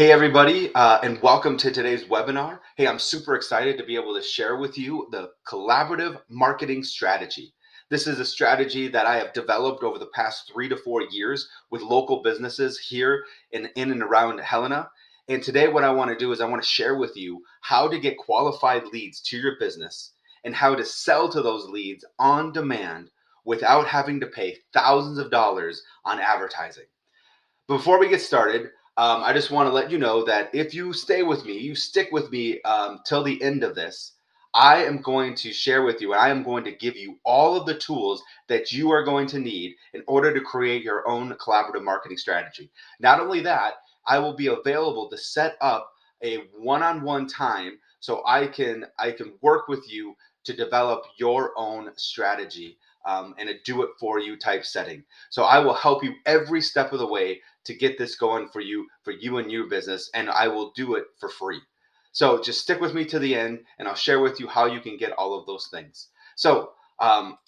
Hey everybody, and welcome to today's webinar. Hey, I'm super excited to be able to share with you the collaborative marketing strategy. This is a strategy that I have developed over the past 3 to 4 years with local businesses here in and around Helena. And today what I want to do is I want to share with you how to get qualified leads to your business and how to sell to those leads on demand without having to pay thousands of dollars on advertising. Before we get started, I just want to let you know that if you stay with me, you stick with me till the end of this, I am going to share with you and I am going to give you all of the tools that you are going to need in order to create your own collaborative marketing strategy. Not only that, I will be available to set up a one-on-one time so I can work with you to develop your own strategy in a do it for you type setting. So I will help you every step of the way to get this going for you and your business, and I will do it for free. So just stick with me to the end, and I'll share with you how you can get all of those things. So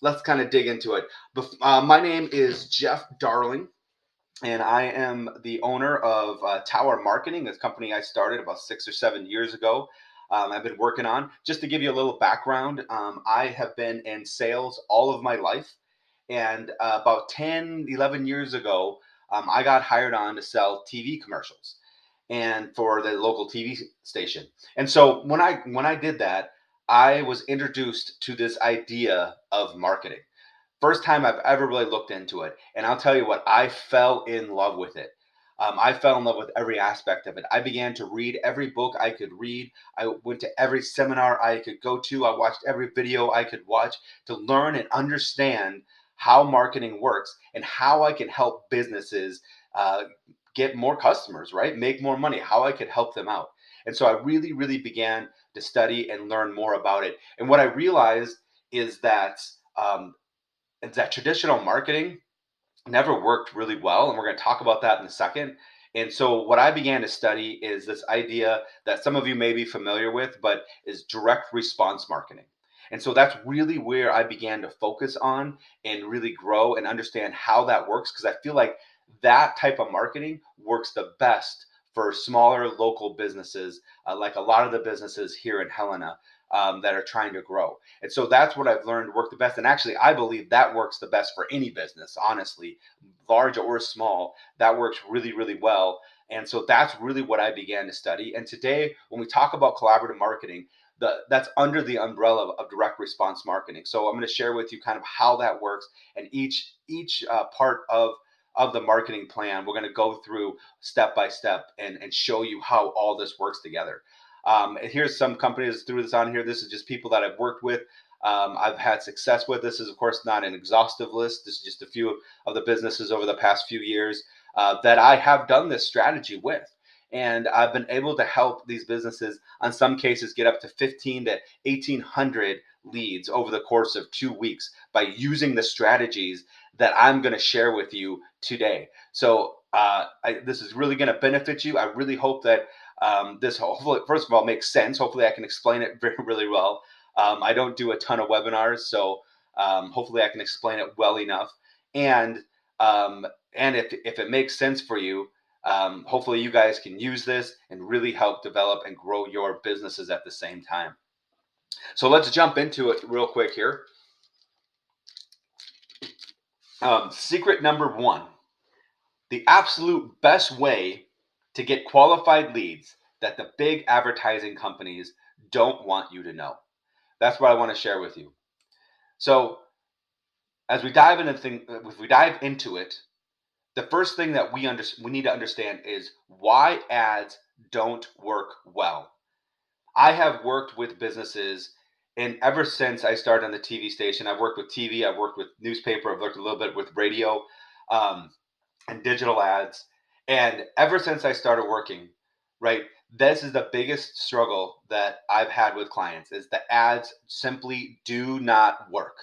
let's kind of dig into it. My name is Jeff Darling, and I am the owner of Tower Marketing, a company I started about 6 or 7 years ago. I've been working on. Just to give you a little background, I have been in sales all of my life. And about 10, 11 years ago, I got hired on to sell TV commercials and for the local TV station. And so when I did that, I was introduced to this idea of marketing. First time I've ever really looked into it. And I'll tell you what, I fell in love with it. I fell in love with every aspect of it. I began to read every book I could read. I went to every seminar I could go to. I watched every video I could watch to learn and understand how marketing works and how I can help businesses uh, get more customers, right? Make more money, how I could help them out. And so I really, really began to study and learn more about it. And what I realized is um, that traditional marketing never worked really well. And we're going to talk about that in a second. And so, what I began to study is this idea that some of you may be familiar with, but is direct response marketing. And so, that's really where I began to focus on and really grow and understand how that works. Because I feel like that type of marketing works the best for smaller local businesses, like a lot of the businesses here in Helena that are trying to grow. And so that's what I've learned work the best. And actually, I believe that works the best for any business, honestly, large or small. That works really, really well. And so that's really what I began to study. And today, when we talk about collaborative marketing, that's under the umbrella of direct response marketing. So I'm going to share with you kind of how that works and each part of the marketing plan. We're going to go through step by step and show you how all this works together. And here's some companies through this on here. This is just people that I've worked with. I've had success with. This is, of course, not an exhaustive list. This is just a few of the businesses over the past few years that I have done this strategy with. And I've been able to help these businesses, on some cases, get up to 15 to 1,800 leads over the course of 2 weeks by using the strategies that I'm going to share with you today. So this is really going to benefit you. I really hope that this hopefully, first of all, makes sense. Hopefully, I can explain it very, really well. I don't do a ton of webinars, so hopefully, I can explain it well enough. And and if it makes sense for you, hopefully, you guys can use this and really help develop and grow your businesses at the same time. So let's jump into it real quick here. Secret number one: the absolute best way to get qualified leads that the big advertising companies don't want you to know. That's what I want to share with you. So, as we dive into it, the first thing that we need to understand is why ads don't work well. I have worked with businesses, and ever since I started on the TV station, I've worked with TV, I've worked with newspaper, I've worked a little bit with radio, um, and digital ads. And ever since I started working, right, this is the biggest struggle that I've had with clients is the ads simply do not work.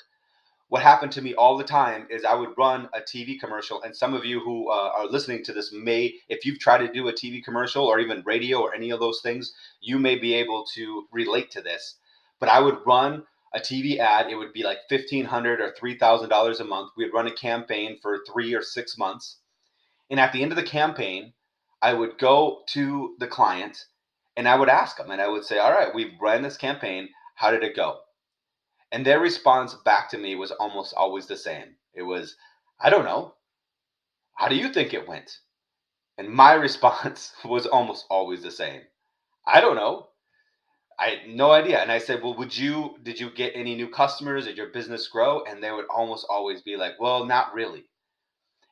What happened to me all the time is I would run a TV commercial, and some of you who are listening to this may, if you've tried to do a TV commercial or even radio or any of those things, you may be able to relate to this. But I would run a TV ad. It would be like $1,500 or $3,000 a month. We'd run a campaign for 3 or 6 months, and at the end of the campaign, I would go to the client and I would ask them and I would say, all right, we've ran this campaign. How did it go? And their response back to me was almost always the same. It was, I don't know. How do you think it went? And my response was almost always the same. I don't know. I had no idea. And I said, well, did you get any new customers? Did your business grow? And they would almost always be like, well, not really.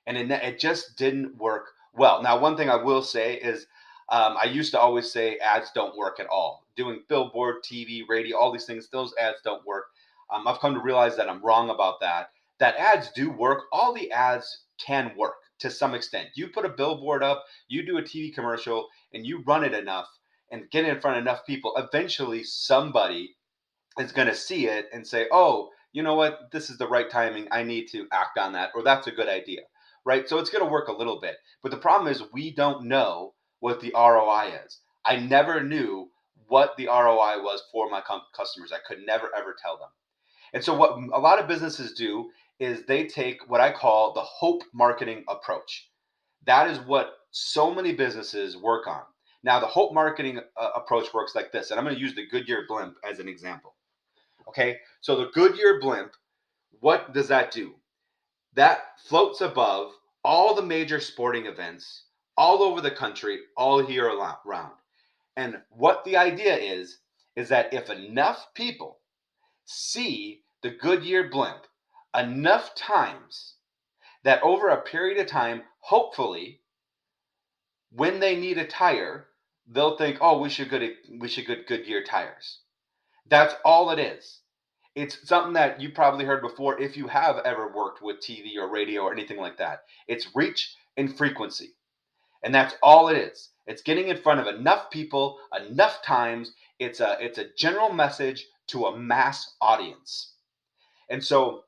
And it just didn't work well. Now, one thing I will say is I used to always say ads don't work at all. Doing billboard, TV, radio, all these things, those ads don't work. I've come to realize that I'm wrong about that. That ads do work. All the ads can work to some extent. You put a billboard up, you do a TV commercial, and you run it enough and get it in front of enough people. Eventually, somebody is going to see it and say, oh, you know what? This is the right timing. I need to act on that, or that's a good idea, right? So it's going to work a little bit. But the problem is, we don't know what the ROI is. I never knew what the ROI was for my customers. I could never, ever tell them. And so, what a lot of businesses do is they take what I call the hope marketing approach. That is what so many businesses work on. Now, the hope marketing approach works like this, and I'm going to use the Goodyear blimp as an example. Okay, so the Goodyear blimp, what does that do? That floats above all the major sporting events all over the country, all year round. And what the idea is that if enough people see the Goodyear blimp enough times, that over a period of time, hopefully, when they need a tire, they'll think, oh, we should get Goodyear tires. That's all it is. It's something that you probably heard before if you have ever worked with TV or radio or anything like that. It's reach and frequency. And that's all it is. It's getting in front of enough people, enough times. It's a general message to a mass audience. And so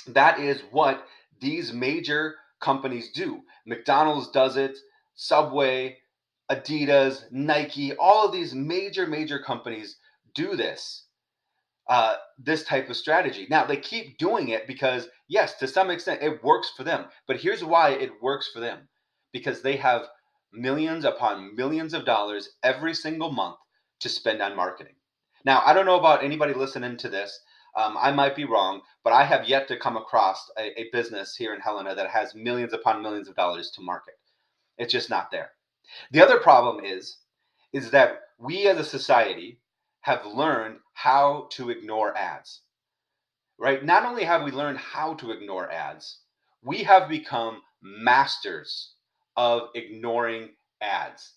that is what these major companies do. McDonald's does it, Subway, Adidas, Nike, all of these major companies do this type of strategy. Now they keep doing it because yes, to some extent it works for them. But here's why it works for them: because they have millions upon millions of dollars every single month to spend on marketing. Now I don't know about anybody listening to this. I might be wrong, but I have yet to come across a business here in Helena that has millions upon millions of dollars to market. It's just not there. The other problem is that we as a society have learned how to ignore ads, right? Not only have we learned how to ignore ads, we have become masters of ignoring ads.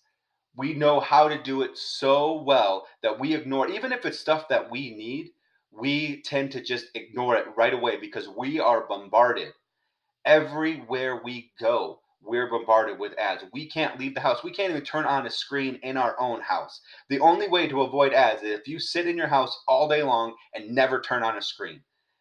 We know how to do it so well that we ignore, even if it's stuff that we need, we tend to just ignore it right away because we are bombarded. Everywhere we go, we're bombarded with ads. We can't leave the house. We can't even turn on a screen in our own house. The only way to avoid ads is if you sit in your house all day long and never turn on a screen.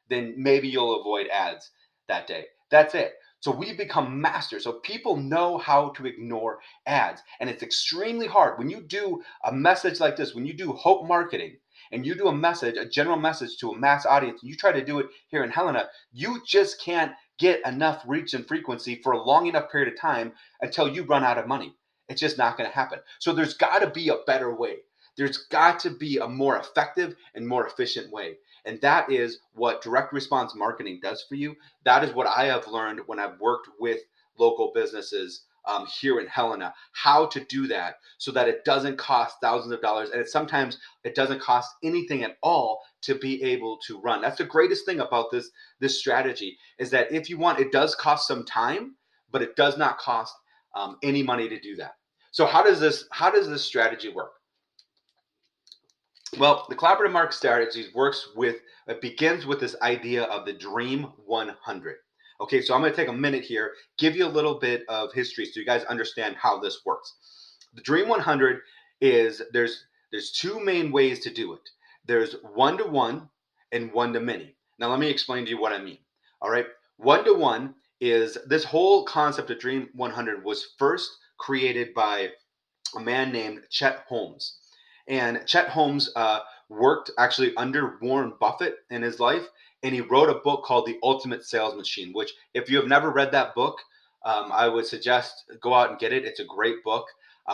Then maybe you'll avoid ads that day. That's it. So we become masters. So people know how to ignore ads. And it's extremely hard. When you do a message like this, when you do hope marketing, and you do a message, a general message to a mass audience, and you try to do it here in Helena, you just can't get enough reach and frequency for a long enough period of time until you run out of money. It's just not going to happen. So there's got to be a better way. There's got to be a more effective and more efficient way. And that is what direct response marketing does for you. That is what I have learned when I've worked with local businesses here in Helena, how to do that so that it doesn't cost thousands of dollars, and sometimes it doesn't cost anything at all to be able to run. That's the greatest thing about this strategy, is that if you want, it does cost some time, but it does not cost any money to do that. So how does this strategy work? Well, the collaborative market strategies it begins with this idea of the Dream 100. Okay, so I'm going to take a minute here, give you a little bit of history so you guys understand how this works. The Dream 100 is there's two main ways to do it. There's one-to-one and one-to-many. Now let me explain to you what I mean. All right, one-to-one is this whole concept of Dream 100 was first created by a man named Chet Holmes. And Chet Holmes worked actually under Warren Buffett in his life, and he wrote a book called The Ultimate Sales Machine, which if you have never read that book, I would suggest go out and get it. It's a great book.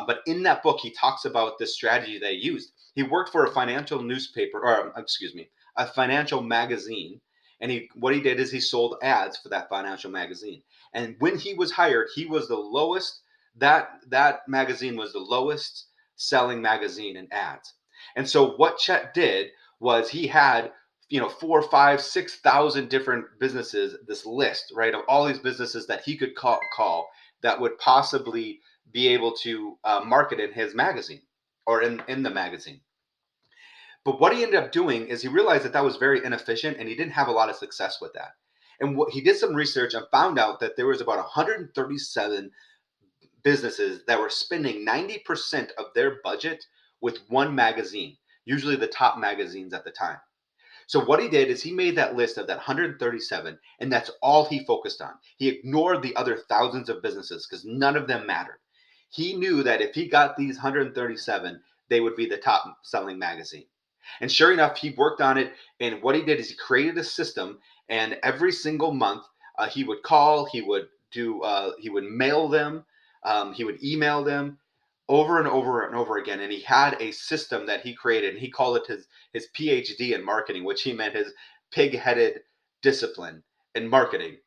But in that book, he talks about this strategy that he used. He worked for a financial newspaper, or excuse me, a financial magazine. And what he did is he sold ads for that financial magazine. And when he was hired, he was the lowest. That magazine was the lowest selling magazine in ads. And so what Chet did was he had 4, 5, 6,000 different businesses, this list, right, of all these businesses that he could call that would possibly be able to market in his magazine or in the magazine. But what he ended up doing is he realized that was very inefficient and he didn't have a lot of success with that. And he did some research and found out that there was about 137 businesses that were spending 90% of their budget with one magazine, usually the top magazines at the time. So what he did is he made that list of that 137, and that's all he focused on. He ignored the other thousands of businesses because none of them mattered. He knew that if he got these 137, they would be the top selling magazine. And sure enough, he worked on it. And what he did is he created a system, and every single month he would call, he would mail them, he would email them over and over and over again. And he had a system that he created, and he called it his PhD in marketing, which he meant his pig-headed discipline in marketing.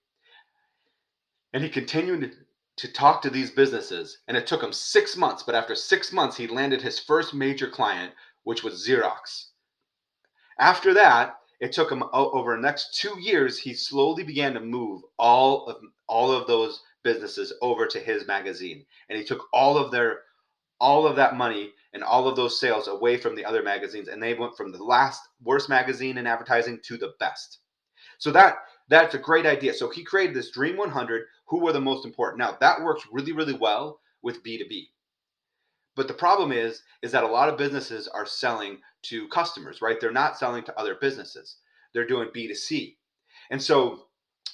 And he continued to talk to these businesses, and it took him 6 months. But after 6 months, he landed his first major client, which was Xerox. After that, it took him over the next 2 years. He slowly began to move all of those businesses over to his magazine, and he took all of that money and all of those sales away from the other magazines, and they went from the last worst magazine in advertising to the best. So that's a great idea. So he created this Dream 100. Who were the most important? Now that works really, really well with B2B. But the problem is that a lot of businesses are selling to customers, right? They're not selling to other businesses. They're doing B2C. And so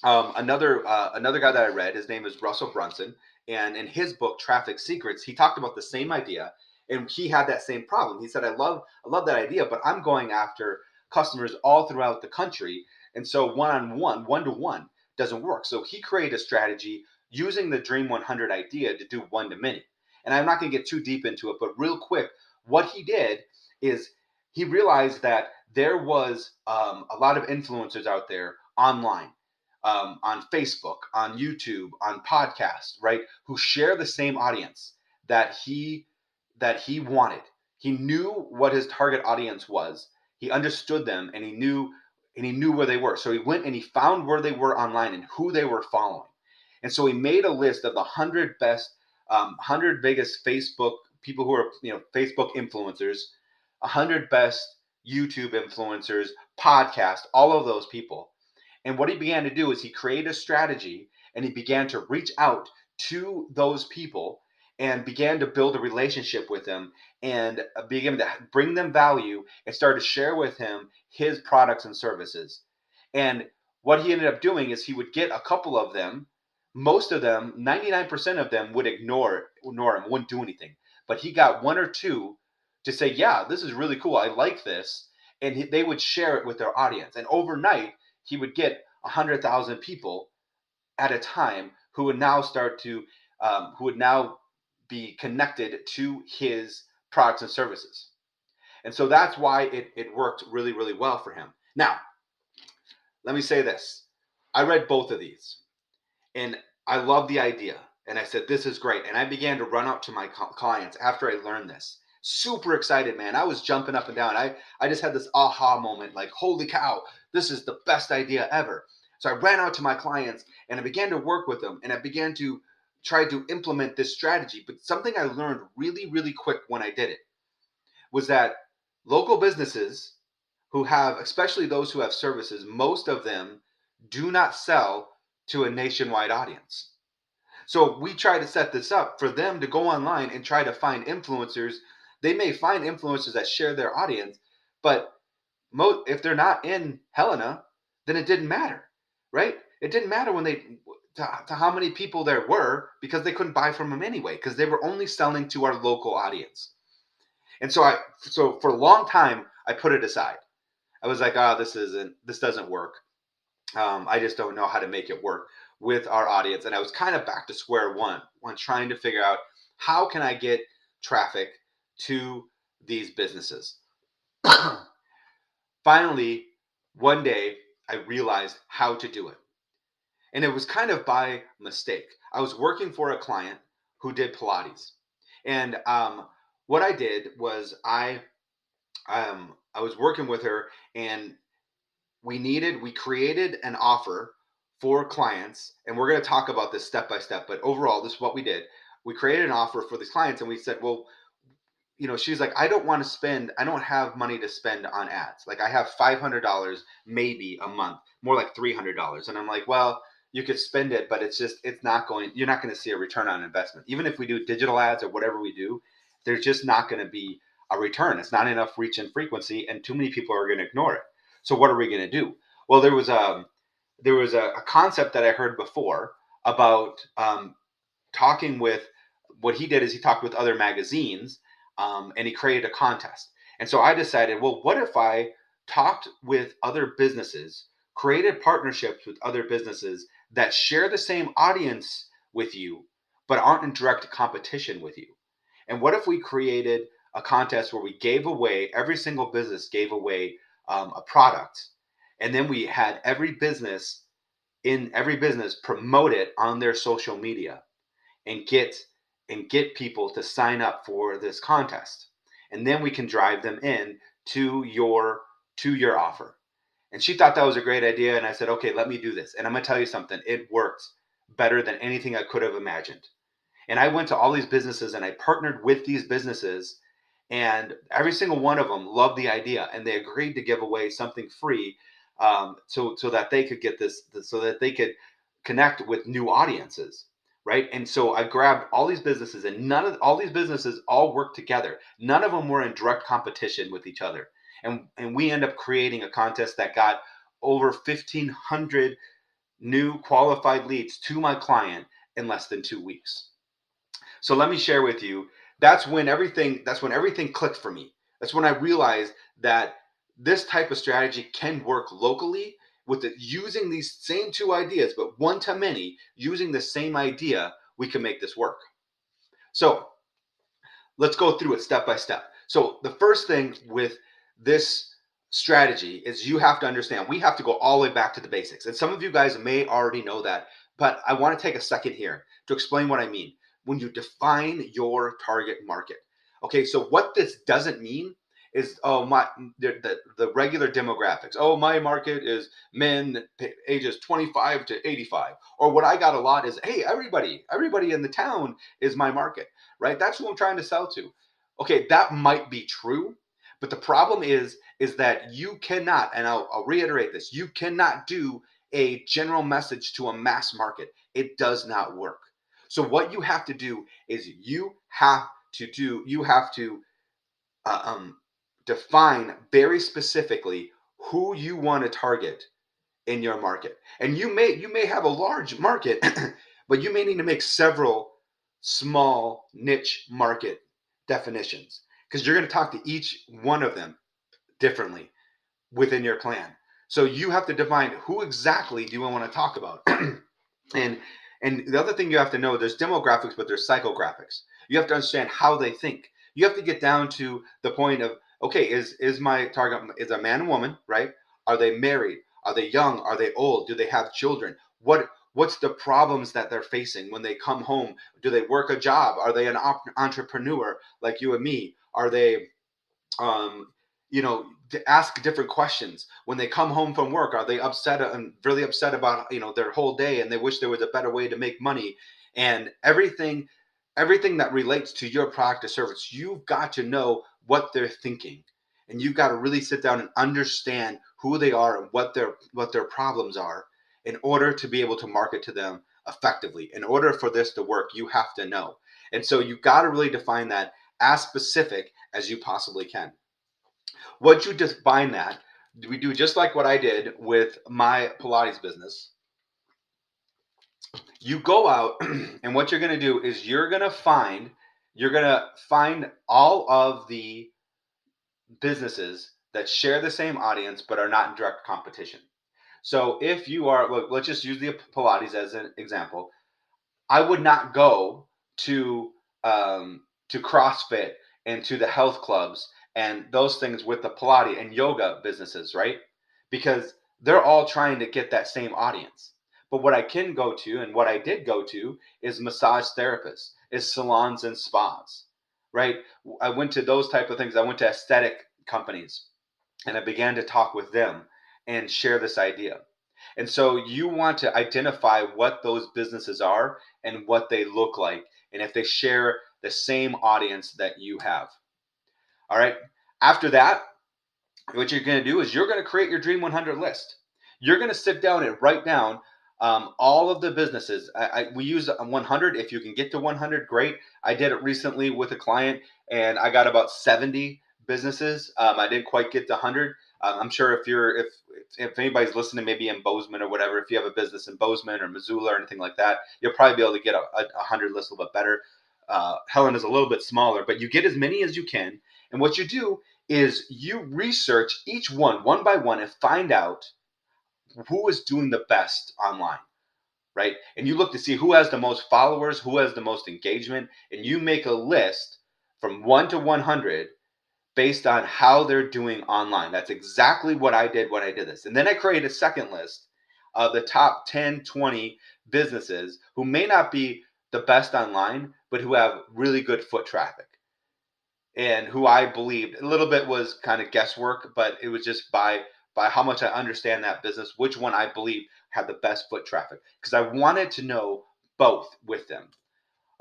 another guy that I read, his name is Russell Brunson, and in his book Traffic Secrets, he talked about the same idea, and he had that same problem. He said, I love that idea, but I'm going after customers all throughout the country, and so one-on-one, one-to-one doesn't work. So he created a strategy using the Dream 100 idea to do one-to-many. And I'm not going to get too deep into it, but real quick, what he did is he realized that there was a lot of influencers out there online, on Facebook, on YouTube, on podcasts, right, who share the same audience that he wanted. He knew what his target audience was. He understood them, and he knew where they were. So he went and he found where they were online and who they were following. And so he made a list of the 100 biggest Facebook people who are Facebook influencers, 100 best YouTube influencers, podcast, all of those people. And what he began to do is he created a strategy, and he began to reach out to those people and began to build a relationship with them, and began to bring them value and started to share with him his products and services. And what he ended up doing is he would get a couple of them. Most of them, 99% of them, would ignore him, wouldn't do anything. But he got one or two to say, yeah, this is really cool. I like this. And they would share it with their audience. And overnight, he would get 100,000 people at a time who would now be connected to his products and services. And so that's why it worked really, really well for him. Now, let me say this. I read both of these, and I love the idea. And I said, this is great. And I began to run out to my clients after I learned this. Super excited, man. I was jumping up and down. I just had this aha moment, like, holy cow, this is the best idea ever. So I ran out to my clients and I began to work with them, and I began to try to implement this strategy. But something I learned really, really quick when I did it was that local businesses who have, especially those who have services, most of them do not sell to a nationwide audience. So we try to set this up for them to go online and try to find influencers. They may find influencers that share their audience, but if they're not in Helena, then it didn't matter, right? It didn't matter to how many people there were, because they couldn't buy from them anyway, because they were only selling to our local audience. And so for a long time, I put it aside. I was like, this doesn't work. I just don't know how to make it work with our audience. And I was kind of back to square one when trying to figure out, how can I get traffic to these businesses. Finally, one day I realized how to do it. And it was kind of by mistake. I was working for a client who did Pilates. And what I did was I was working with her, and we created an offer for clients, and we're going to talk about this step by step, but overall this is what we did. We created an offer for these clients, and we said, well, she's like, I don't have money to spend on ads. Like, I have $500 maybe a month, more like $300. And I'm like, well, you could spend it, but you're not going to see a return on investment. Even if we do digital ads or whatever we do, there's just not going to be a return. It's not enough reach and frequency, and too many people are going to ignore it. So what are we going to do? Well, there was a concept that I heard before about talking with, what he did is he talked with other magazines, and he created a contest. And so I decided, well, what if I talked with other businesses, created partnerships with other businesses that share the same audience with you, but aren't in direct competition with you? And what if we created a contest where every single business gave away a product, and then we had every business promote it on their social media, and get people to sign up for this contest, and then we can drive them in to your offer. And she thought that was a great idea, and I said, okay, let me do this. And I'm going to tell you something, it worked better than anything I could have imagined. And I went to all these businesses, and I partnered with these businesses, and every single one of them loved the idea, and they agreed to give away something free, so that they could get so that they could connect with new audiences, right? And so I grabbed all these businesses, and none of all these businesses all worked together. None of them were in direct competition with each other, and we end up creating a contest that got over 1,500 new qualified leads to my client in less than 2 weeks. So let me share with you, that's when everything clicked for me. That's when I realized that this type of strategy can work locally, using these same two ideas, but one to many, using the same idea, we can make this work. So let's go through it step by step. So the first thing with this strategy is, you have to understand, we have to go all the way back to the basics. And some of you guys may already know that, but I want to take a second here to explain what I mean when you define your target market. Okay, so what this doesn't mean is, oh, the regular demographics. Oh, my market is men ages 25 to 85. Or what I got a lot is, hey, everybody in the town is my market, right? That's who I'm trying to sell to. Okay, that might be true, but the problem is that you cannot, and I'll reiterate this, you cannot do a general message to a mass market. It does not work. So what you have to do is you have to uh, um, define very specifically who you want to target in your market. And you may have a large market, but you may need to make several small niche market definitions, because you're going to talk to each one of them differently within your plan. So you have to define, who exactly do you want to talk about. and and the other thing you have to know, there's demographics, but there's psychographics. You have to understand how they think. You have to get down to the point of, okay, is my target is a man and woman, right? Are they married? Are they young? Are they old? Do they have children? What's the problems that they're facing when they come home? Do they work a job? Are they an entrepreneur like you and me? Are they um, to ask different questions when they come home from work? Are they upset and really upset about their whole day, and they wish there was a better way to make money? And everything that relates to your product or service, you've got to know what they're thinking, and you've got to really sit down and understand who they are and what their problems are, in order to be able to market to them effectively. In order for this to work, you have to know. And so you've got to really define that as specific as you possibly can. Once you define that, we do just like what I did with my Pilates business. You go out, and what you're going to do is you're going to find all of the businesses that share the same audience but are not in direct competition. So if you are, let's just use the Pilates as an example. I would not go to to CrossFit and to the health clubs and those things with the Pilates and yoga businesses, right? Because they're all trying to get that same audience. But what I can go to and what I did go to is massage therapists, is salons and spas, right? I went to those type of things. I went to aesthetic companies and I began to talk with them and share this idea. And so you want to identify what those businesses are and what they look like, and if they share the same audience that you have. All right. After that, what you're going to do is you're going to create your Dream 100 list. You're going to sit down and write down all of the businesses. We use 100. If you can get to 100, great. I did it recently with a client, and I got about 70 businesses. I didn't quite get to 100. I'm sure if anybody's listening, maybe in Bozeman or whatever, if you have a business in Bozeman or Missoula or anything like that, you'll probably be able to get a 100 list a little bit better. Helen is a little bit smaller, but you get as many as you can. And what you do is you research each one by one and find out who is doing the best online, right? And you look to see who has the most followers, who has the most engagement, and you make a list from 1 to 100 based on how they're doing online. That's exactly what I did when I did this. And then I created a second list of the top 10, 20 businesses who may not be the best online, but who have really good foot traffic, and who I believed a little bit was kind of guesswork, but it was just by how much I understand that business, which one I believe had the best foot traffic, because I wanted to know both with them.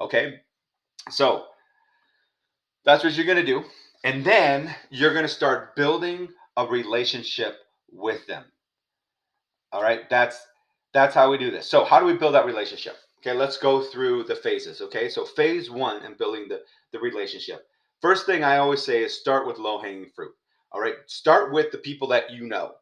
Okay, so that's what you're going to do, and then you're going to start building a relationship with them. All right, that's how we do this. So how do we build that relationship? Okay, let's go through the phases. Okay, so phase one in building the relationship. First thing I always say is start with low hanging fruit. All right, start with the people that you know,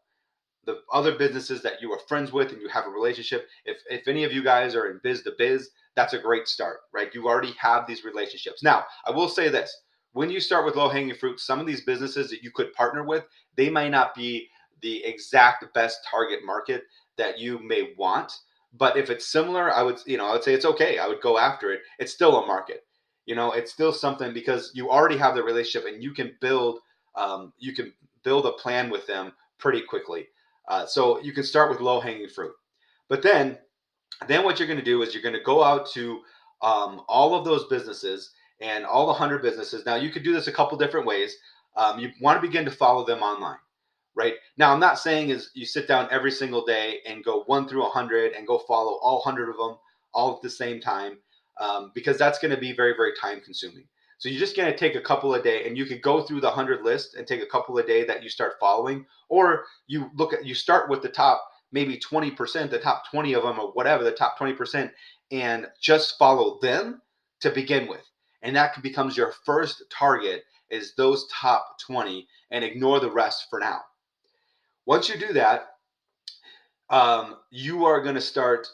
the other businesses that you are friends with and you have a relationship. If any of you guys are in biz to biz, that's a great start, right? You already have these relationships. Now, I will say this. When you start with low hanging fruit, some of these businesses that you could partner with, they might not be the exact best target market that you may want. But if it's similar, I would say it's okay. I would go after it. It's still a market. It's still something, because you already have the relationship and you can build a plan with them pretty quickly. So you can start with low hanging fruit, but then what you're going to do is you're going to go out to all of those businesses and all the 100 businesses. Now you could do this a couple different ways. You want to begin to follow them online, right? Now I'm not saying is you sit down every single day and go 1 through 100 and go follow all 100 of them all at the same time, because that's going to be very, very time consuming. So you're just going to take a couple a day, and you could go through the 100 list and take a couple a day that you start following, or you start with the top maybe 20%, the top 20 of them, or whatever, the top 20%, and just follow them to begin with. And that becomes your first target, is those top 20, and ignore the rest for now. Once you do that, you are going to start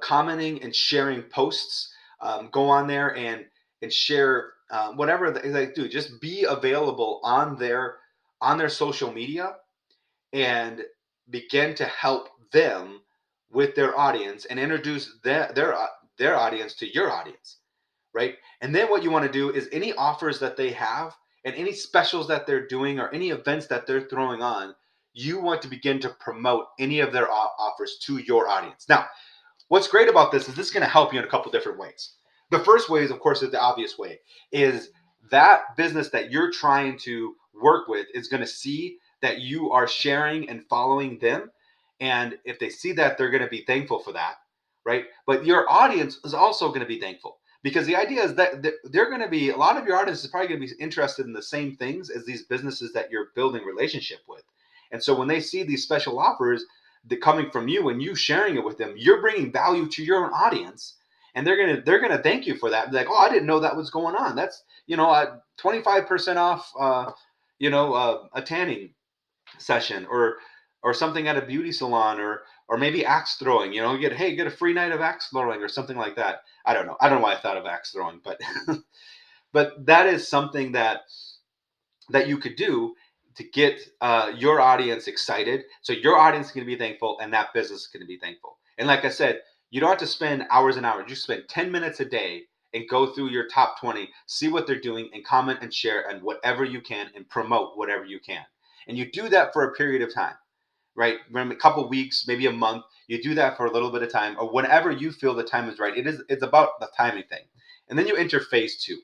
commenting and sharing posts. Go on there and share whatever they do. Just be available on their social media, and begin to help them with their audience and introduce their audience to your audience, right? And then what you want to do is any offers that they have and any specials that they're doing or any events that they're throwing on, you want to begin to promote any of their offers to your audience. Now, what's great about this is going to help you in a couple different ways. The first way is, of course, is the obvious way, is that business that you're trying to work with is going to see that you are sharing and following them. And if they see that, they're going to be thankful for that, right? But your audience is also going to be thankful, because the idea is that they're going to be, a lot of your audience is probably going to be interested in the same things as these businesses that you're building relationship with. And so when they see these special offers coming from you and you sharing it with them, you're bringing value to your own audience, and they're gonna thank you for that. Be like, oh, I didn't know that was going on. That's 25% off, a tanning session, or something at a beauty salon, or maybe axe throwing. Get a free night of axe throwing or something like that. I don't know. I don't know why I thought of axe throwing, but but that is something that you could do to get your audience excited. So your audience is going to be thankful, and that business is going to be thankful. And like I said, you don't have to spend hours and hours. You spend 10 minutes a day, and go through your top 20, see what they're doing, and comment and share and whatever you can and promote whatever you can. And you do that for a period of time, right? A couple weeks, maybe a month. You do that for a little bit of time, or whenever you feel the time is right. It's about the timing thing. And then you enter phase two.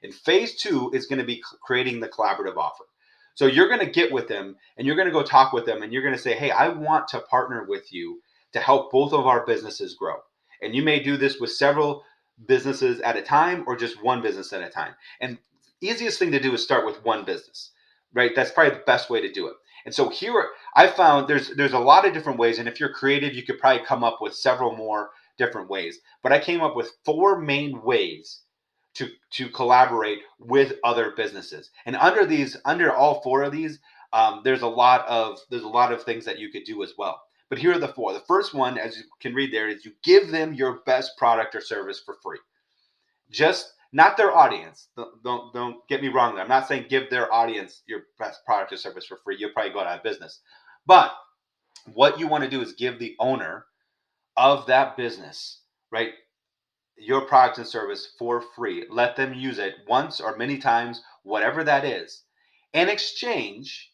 And phase two is going to be creating the collaborative offer. So you're going to get with them and you're going to go talk with them and you're going to say, hey, I want to partner with you to help both of our businesses grow. And you may do this with several businesses at a time or just one business at a time. And easiest thing to do is start with one business, right? That's probably the best way to do it. And so here I found there's a lot of different ways. And if you're creative, you could probably come up with several more different ways. But I came up with 4 main ways to collaborate with other businesses. And under all 4 of these, there's a lot of things that you could do as well. But here are the 4. The first one, as you can read there, is you give them your best product or service for free. Just not their audience. Don't get me wrong there. I'm not saying give their audience your best product or service for free. You'll probably go out of business. But what you want to do is give the owner of that business, right, your product and service for free. Let them use it once or many times, whatever that is, in exchange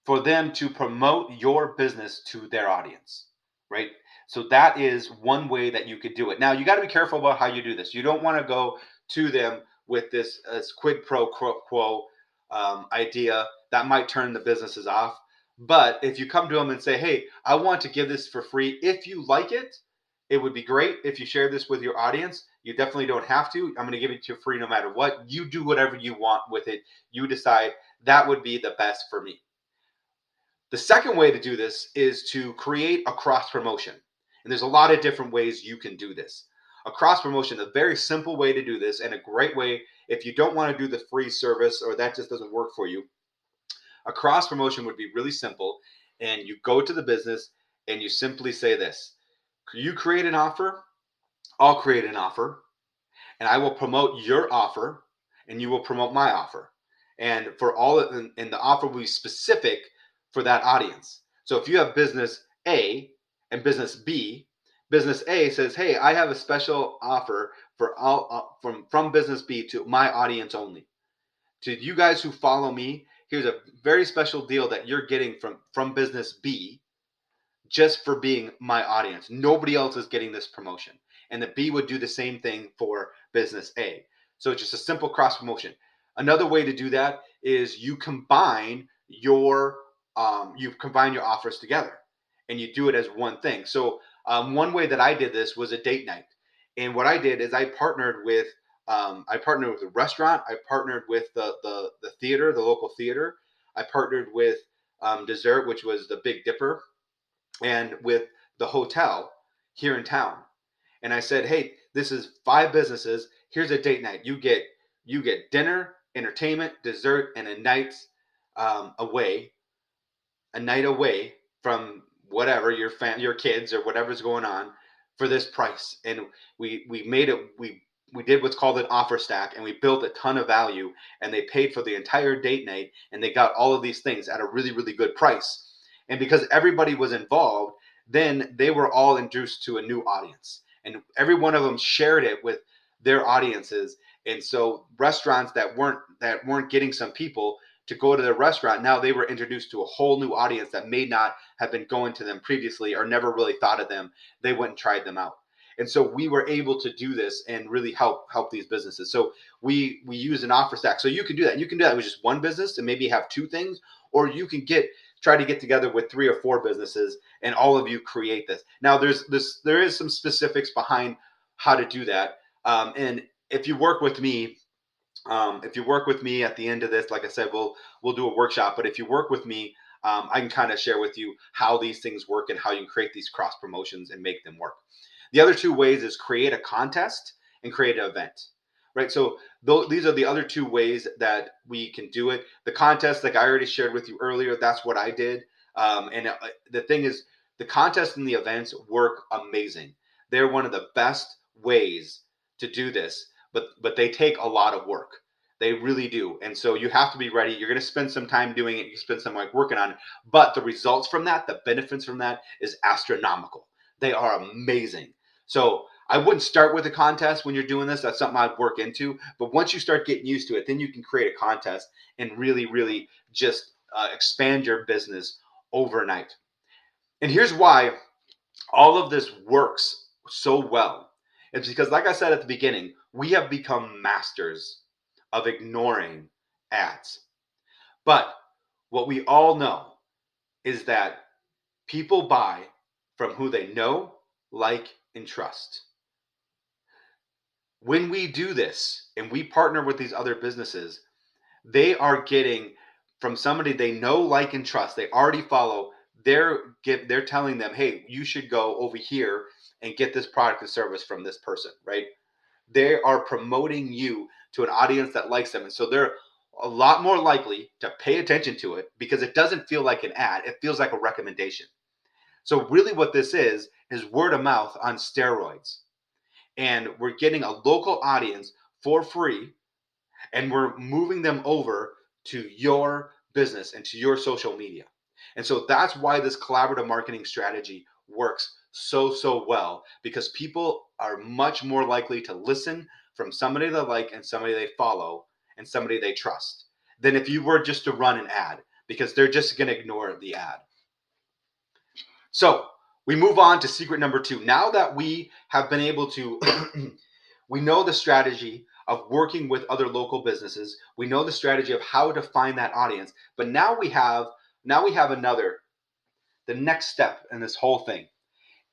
for them to promote your business to their audience, right? So that is one way that you could do it. Now, you got to be careful about how you do this. You don't want to go to them with this quid pro quo idea that might turn the businesses off. But if you come to them and say, hey, I want to give this for free. If you like it, it would be great if you share this with your audience. You definitely don't have to. I'm going to give it to you free no matter what. You do whatever you want with it. You decide. That would be the best for me. The second way to do this is to create a cross promotion. And there's a lot of different ways you can do this. A cross promotion, a very simple way to do this, and a great way if you don't want to do the free service or that just doesn't work for you. A cross promotion would be really simple. And you go to the business and you simply say this: you create an offer, I'll create an offer, and I will promote your offer, and you will promote my offer. And for all, and the offer will be specific for that audience. So if you have business A and business B, business A says, "Hey, I have a special offer for all from business B to my audience only. To you guys who follow me, here's a very special deal that you're getting from business B." Just for being my audience. Nobody else is getting this promotion. And the B would do the same thing for business A. So it's just a simple cross promotion. Another way to do that is you combine your offers together and you do it as one thing. So one way that I did this was a date night. And what I did is I partnered with a restaurant. I partnered with the theater, the local theater. I partnered with dessert, which was the Big Dipper, and with the hotel here in town. And I said, hey, this is 5 businesses. Here's a date night. You get dinner, entertainment, dessert, and away, a night away from whatever your kids or whatever's going on for this price. And we made it. We did what's called an offer stack, and we built a ton of value. And they paid for the entire date night, and they got all of these things at a really, really good price. And because everybody was involved, then they were all introduced to a new audience. And every one of them shared it with their audiences. And so restaurants that weren't getting some people to go to their restaurant, now they were introduced to a whole new audience that may not have been going to them previously or never really thought of them. They went and tried them out. And so we were able to do this and really help these businesses. So we use an offer stack. So you can do that. You can do that with just one business and maybe have 2 things, or you can try to get together with 3 or 4 businesses and all of you create this. Now there is some specifics behind how to do that. And if you work with me, at the end of this, like I said, we'll do a workshop. But if you work with me, I can kind of share with you how these things work and how you can create these cross promotions and make them work. The other 2 ways is create a contest and create an event, right? So these are the other 2 ways that we can do it. The contest, like I already shared with you earlier, that's what I did. And the thing is, the contest and the events work amazing. They're one of the best ways to do this, but they take a lot of work. They really do. And so you have to be ready. You're going to spend some time doing it. You spend some like working on it. But the results from that, the benefits from that is astronomical. They are amazing. So I wouldn't start with a contest when you're doing this. That's something I'd work into. But once you start getting used to it, then you can create a contest and really, really just expand your business overnight. And here's why all of this works so well. It's because, like I said at the beginning, we have become masters of ignoring ads. But what we all know is that people buy from who they know, like, and trust. When we do this and we partner with these other businesses, they are getting from somebody they know, like, and trust. They already follow. They're telling them, hey, you should go over here and get this product and service from this person, right? They are promoting you to an audience that likes them. And so they're a lot more likely to pay attention to it because it doesn't feel like an ad. It feels like a recommendation. So really what this is word of mouth on steroids. And we're getting a local audience for free, and we're moving them over to your business and to your social media. And so that's why this collaborative marketing strategy works so well, because people are much more likely to listen from somebody they like and somebody they follow and somebody they trust than if you were just to run an ad, because they're just going to ignore the ad. So we move on to secret number 2. Now that we have been able to we know the strategy of working with other local businesses. We know the strategy of how to find that audience. But now we have the next step in this whole thing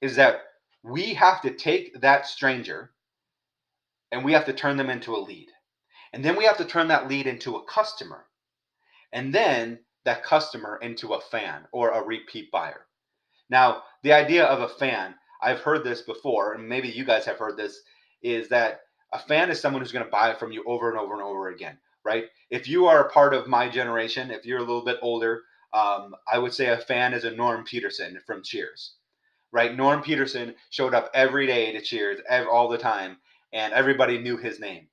is that we have to take that stranger and we have to turn them into a lead. And then we have to turn that lead into a customer. And then that customer into a fan or a repeat buyer. Now, the idea of a fan, I've heard this before, and maybe you guys have heard this, is that a fan is someone who's going to buy from you over and over and over again, right? If you are a part of my generation, if you're a little bit older, I would say a fan is a Norm Peterson from Cheers, right? Norm Peterson showed up every day to Cheers all the time, and everybody knew his name.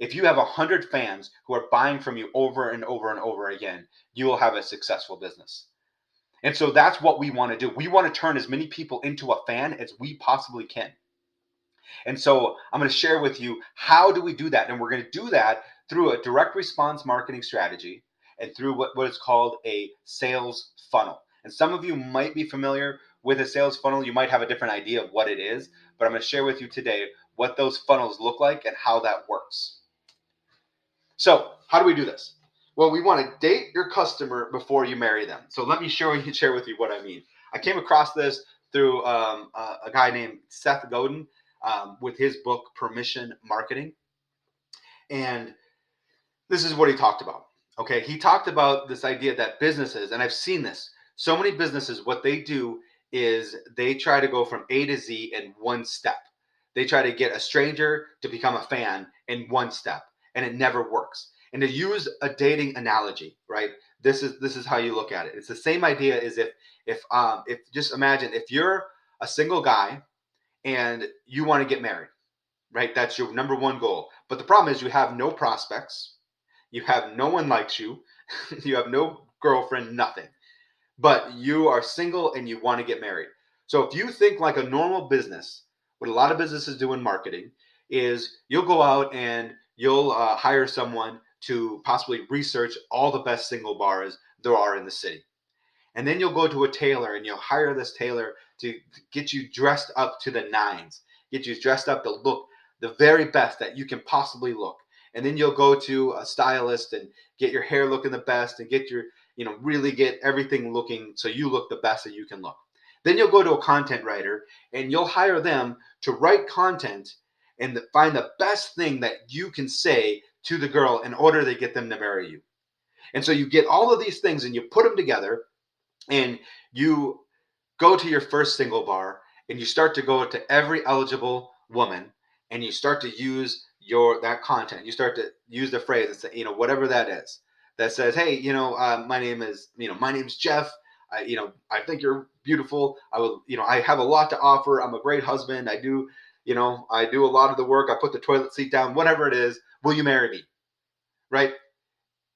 If you have 100 fans who are buying from you over and over and over again, you will have a successful business. And so that's what we want to do. We want to turn as many people into a fan as we possibly can. And so I'm going to share with you how do we do that. And we're going to do that through a direct response marketing strategy and through what is called a sales funnel. And some of you might be familiar with a sales funnel. You might have a different idea of what it is, but I'm going to share with you today what those funnels look like and how that works. So how do we do this? Well, we want to date your customer before you marry them. So let me share with you what I mean. I came across this through a guy named Seth Godin with his book, Permission Marketing. And this is what he talked about. Okay, he talked about this idea that businesses, and I've seen this, so many businesses, what they do is they try to go from A to Z in one step. They try to get a stranger to become a fan in one step, and it never works. And to use a dating analogy, right? This is how you look at it. It's the same idea as if just imagine if you're a single guy and you want to get married, right? That's your number one goal. But the problem is you have no prospects, you have no one likes you, you have no girlfriend, nothing. But you are single and you want to get married. So if you think like a normal business, what a lot of businesses do in marketing is you'll go out and you'll hire someone to possibly research all the best single bars there are in the city. And then you'll go to a tailor and you'll hire this tailor to get you dressed up to the nines, get you dressed up to look the very best that you can possibly look. And then you'll go to a stylist and get your hair looking the best and get your, really get everything looking so you look the best that you can look. Then you'll go to a content writer and you'll hire them to write content and find the best thing that you can say to the girl in order to get them to marry you. And so you get all of these things and you put them together and you go to your first single bar and you start to go to every eligible woman and you start to use that content. You start to use the phrase and say, whatever that is, that says, hey, my name's Jeff. I think you're beautiful. I have a lot to offer. I'm a great husband. I do a lot of the work. I put the toilet seat down, whatever it is. Will you marry me? Right?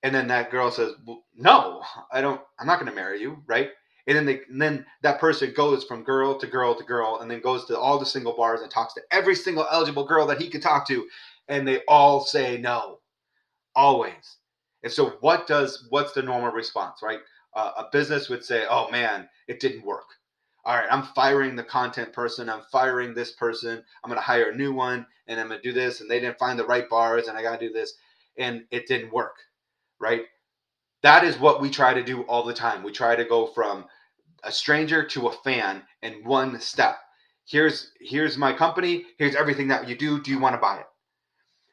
And then that girl says, well, no, I'm not going to marry you. Right? And then that person goes from girl to girl to girl, and then goes to all the single bars and talks to every single eligible girl that he could talk to, and they all say no, always. And so what's the normal response, right? A business would say, oh man, it didn't work. All right, I'm firing the content person, I'm firing this person, I'm going to hire a new one, and I'm going to do this, and they didn't find the right bars, and I got to do this, and it didn't work, right? That is what we try to do all the time. We try to go from a stranger to a fan in one step. Here's my company, here's everything that you do you want to buy it?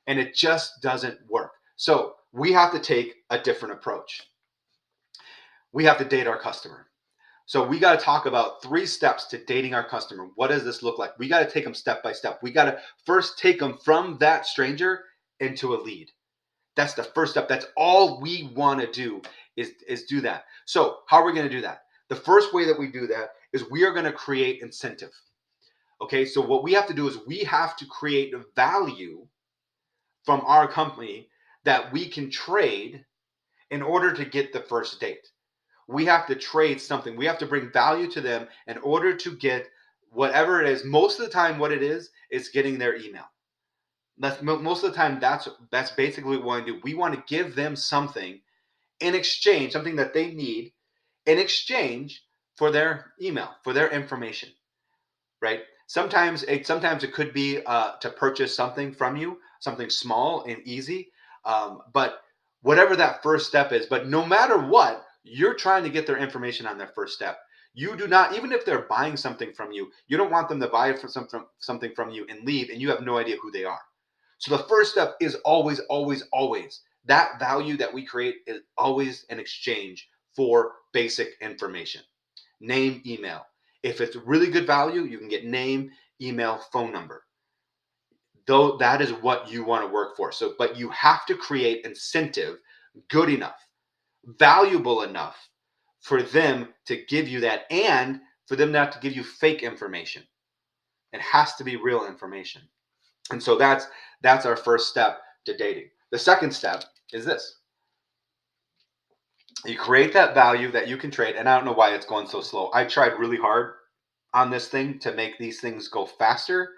And it just doesn't work. So we have to take a different approach. We have to date our customer. So we got to talk about 3 steps to dating our customer. What does this look like? We got to take them step by step. We got to first take them from that stranger into a lead. That's the first step. That's all we want to do is do that. So how are we going to do that? The first way that we do that is we are going to create incentive. Okay, so what we have to do is we have to create value from our company that we can trade in order to get the first date. We have to trade something. We have to bring value to them in order to get whatever it is. Most of the time, what it is getting their email. Most of the time, that's basically what we want to do. We want to give them something in exchange, something that they need in exchange for their email, for their information, right? Sometimes it could be to purchase something from you, something small and easy, but whatever that first step is. But no matter what, you're trying to get their information on their first step. You do not, even if they're buying something from you, you don't want them to buy something from you and leave, and you have no idea who they are. So the first step is always, always, always that value that we create is always an exchange for basic information. Name, email. If it's really good value, you can get name, email, phone number. Though that is what you want to work for. So, but you have to create incentive good enough, valuable enough for them to give you that, and for them not to give you fake information. It has to be real information. And so that's our first step to dating. The second step is this. You create that value that you can trade. And I don't know why it's going so slow. I tried really hard on this thing to make these things go faster.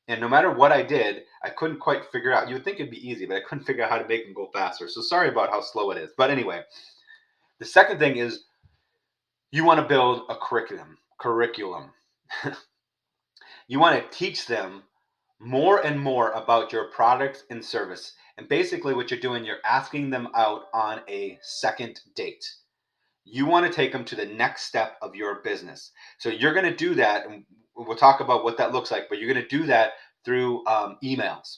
And no matter what I did, I couldn't quite figure out. You would think it'd be easy, but I couldn't figure out how to make them go faster. So sorry about how slow it is. But anyway, the second thing is you want to build a curriculum. You want to teach them more and more about your product and service. And basically what you're doing, you're asking them out on a second date. You want to take them to the next step of your business. So you're going to do that, and we'll talk about what that looks like, but you're going to do that through emails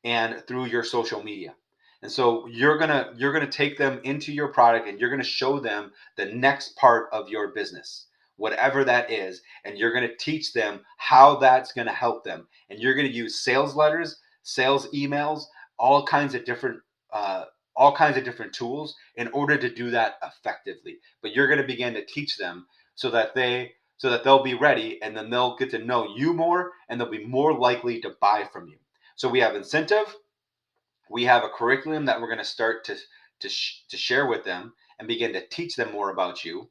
and through your social media. And so you're gonna take them into your product, and you're gonna show them the next part of your business, whatever that is, and you're gonna teach them how that's gonna help them. And you're gonna use sales letters, sales emails, all kinds of different uh, all kinds of different tools in order to do that effectively. But you're gonna begin to teach them so that they'll be ready, and then they'll get to know you more, and they'll be more likely to buy from you. So we have incentive, we have a curriculum that we're going to start to share with them and begin to teach them more about you.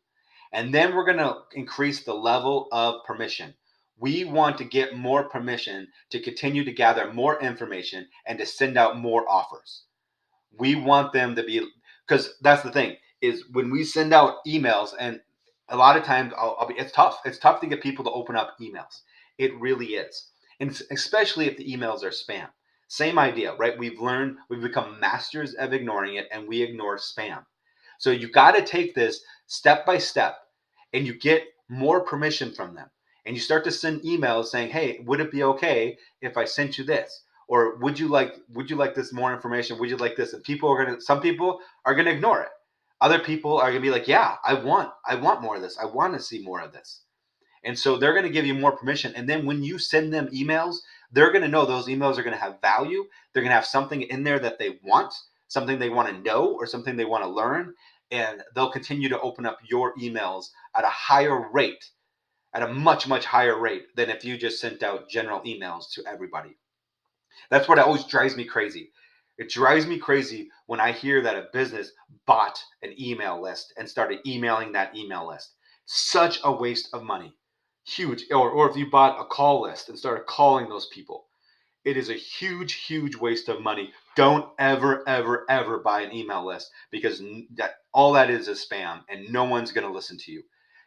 And then we're going to increase the level of permission. We want to get more permission to continue to gather more information and to send out more offers. We want them to be, because that's the thing, is when we send out emails, and a lot of times it's tough. It's tough to get people to open up emails. It really is. And especially if the emails are spam. Same idea, right? We've become masters of ignoring it, and we ignore spam. So you got to take this step by step, and you get more permission from them. And you start to send emails saying, hey, would it be okay if I sent you this? Or would you like this more information? Would you like this? And some people are gonna ignore it. Other people are gonna be like, yeah, I want more of this. I want to see more of this. And so they're going to give you more permission. And then when you send them emails, they're going to know those emails are going to have value. They're going to have something in there that they want, something they want to know, or something they want to learn. And they'll continue to open up your emails at a higher rate, at a much, much higher rate than if you just sent out general emails to everybody. That's what always drives me crazy. It drives me crazy when I hear that a business bought an email list and started emailing that email list. Such a waste of money. Huge. Or if you bought a call list and started calling those people, it is a huge, huge waste of money. Don't ever, ever, ever buy an email list, because that all that is spam, and no one's going to listen to you.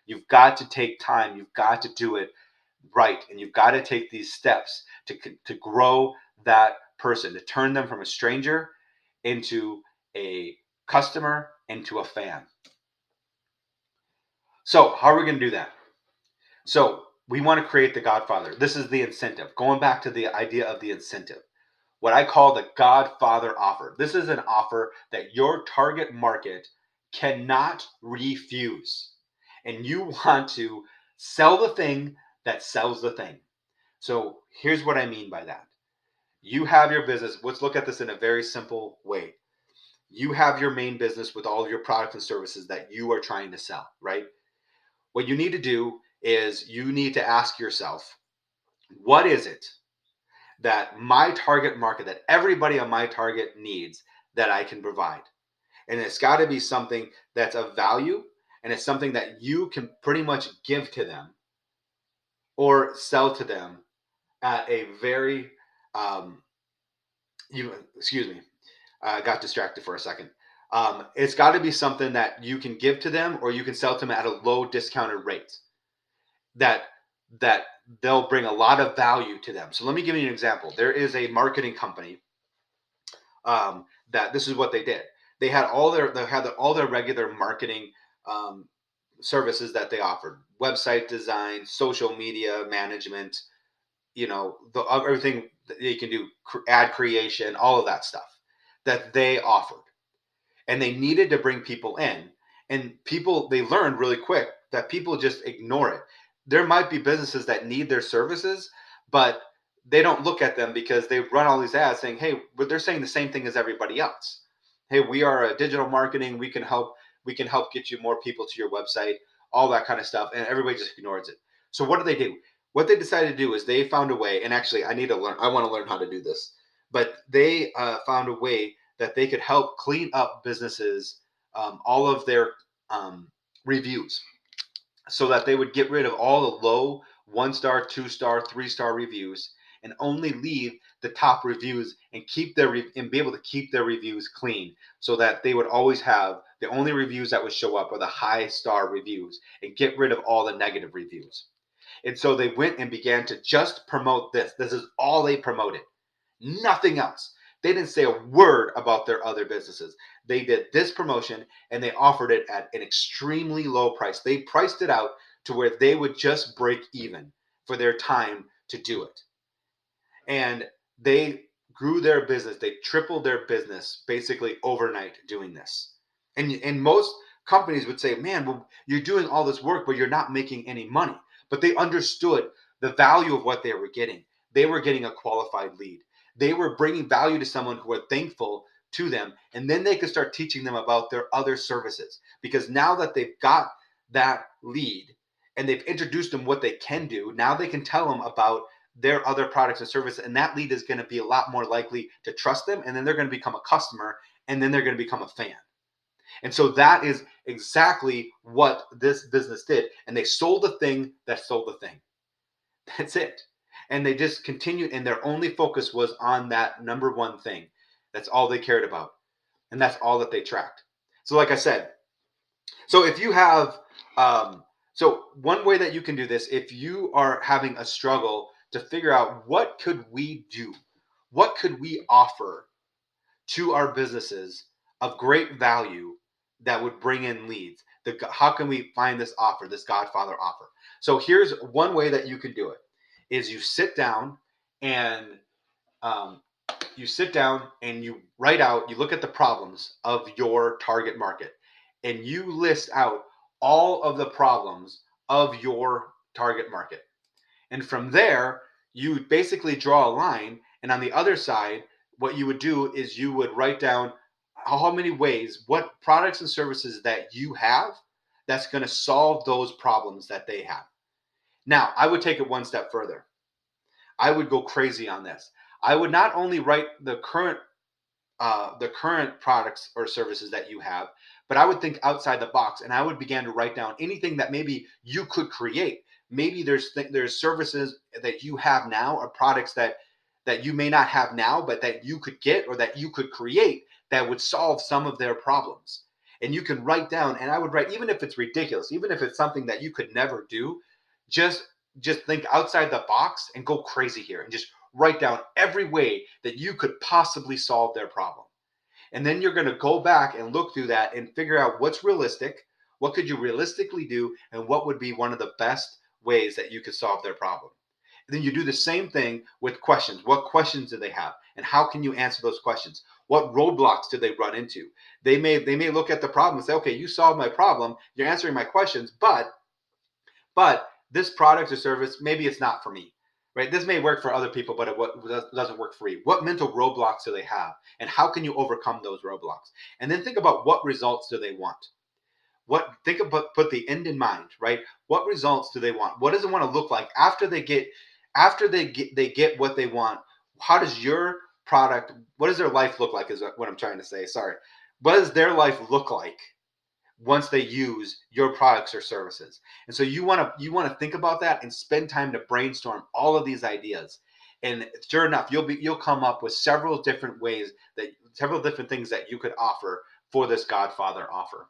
You've got to take time. You've got to do it right, and you've got to take these steps to grow that person, to turn them from a stranger into a customer, into a fan. So how are we going to do that? So we want to create the Godfather. This is the incentive. Going back to the idea of the incentive, what I call the Godfather offer. This is an offer that your target market cannot refuse. And you want to sell the thing that sells the thing. So here's what I mean by that. You have your business. Let's look at this in a very simple way. You have your main business with all of your products and services that you are trying to sell, right? What you need to do is you need to ask yourself, what is it that my target market, that everybody on my target needs, that I can provide? And it's got to be something that's of value, and it's something that you can pretty much give to them or sell to them at a very, um, excuse me, I got distracted for a second. It's got to be something that you can give to them, or you can sell to them at a low discounted rate that that they'll bring a lot of value to them. So let me give you an example. There is a marketing company that this is what they did. All their regular marketing um, services that they offered: website design, social media management, everything that you can do, ad creation, all of that stuff that they offered. And they needed to bring people in, and people, they learned really quick that people just ignore it. There might be businesses that need their services, but they don't look at them because they run all these ads saying, hey, but they're saying the same thing as everybody else. Hey, we are a digital marketing, we can help get you more people to your website, all that kind of stuff, and everybody just ignores it. So what do? What they decided to do is they found a way, and actually I want to learn how to do this, but they found a way that they could help clean up businesses, all of their reviews, so that they would get rid of all the low 1 star, 2 star, 3 star reviews, and only leave the top reviews, and and be able to keep their reviews clean, so that they would always have the only reviews that would show up are the high star reviews, and get rid of all the negative reviews. And so they went and began to just promote this. This is all they promoted. Nothing else. They didn't say a word about their other businesses. They did this promotion, and they offered it at an extremely low price. They priced it out to where they would just break even for their time to do it. And they grew their business. They tripled their business basically overnight doing this. And most companies would say, man, well, you're doing all this work, but you're not making any money. But they understood the value of what they were getting. They were getting a qualified lead. They were bringing value to someone who were thankful to them. And then they could start teaching them about their other services. Because now that they've got that lead and they've introduced them what they can do, now they can tell them about their other products and services, and that lead is going to be a lot more likely to trust them, and then they're going to become a customer, and then they're going to become a fan. And so that is exactly what this business did. And they sold the thing that sold the thing. That's it. And they just continued, and their only focus was on that number one thing. That's all they cared about, and that's all that they tracked. So like I said, so if you have so one way that you can do this, if you are having a struggle to figure out what could we do, what could we offer to our businesses of great value that would bring in leads, how can we find this offer, this Godfather offer? So here's one way that you can do it: is you sit down and um, you write out, you look at the problems of your target market, and you list out all of the problems of your target market. And from there, you basically draw a line. And on the other side, what you would do is you would write down how many ways, what products and services that you have that's going to solve those problems that they have. Now, I would take it one step further. I would go crazy on this. I would not only write the current the current products or services that you have, but I would think outside the box, and I would begin to write down anything that maybe you could create. Maybe there's services that you have now, or products that you may not have now, but that you could get or that you could create that would solve some of their problems. And you can write down, and I would write, even if it's ridiculous, even if it's something that you could never do, just just think outside the box and go crazy here and just write down every way that you could possibly solve their problem. And then you're going to go back and look through that and figure out what's realistic, what could you realistically do, and what would be one of the best ways that you could solve their problem. And then you do the same thing with questions. What questions do they have, and how can you answer those questions? What roadblocks do they run into? They may look at the problem and say, okay, you solved my problem, you're answering my questions, but this product or service, maybe it's not for me, right? This may work for other people, but it doesn't work for you. What mental roadblocks do they have, and how can you overcome those roadblocks? And then think about what results do they want. Think about, put the end in mind, right? What results do they want? What does it want to look like after they get what they want? How does your product? What does their life look like? Is what I'm trying to say. Sorry. What does their life look like once they use your products or services? And so you want to think about that and spend time to brainstorm all of these ideas. And sure enough, you'll come up with several different things that you could offer for this Godfather offer.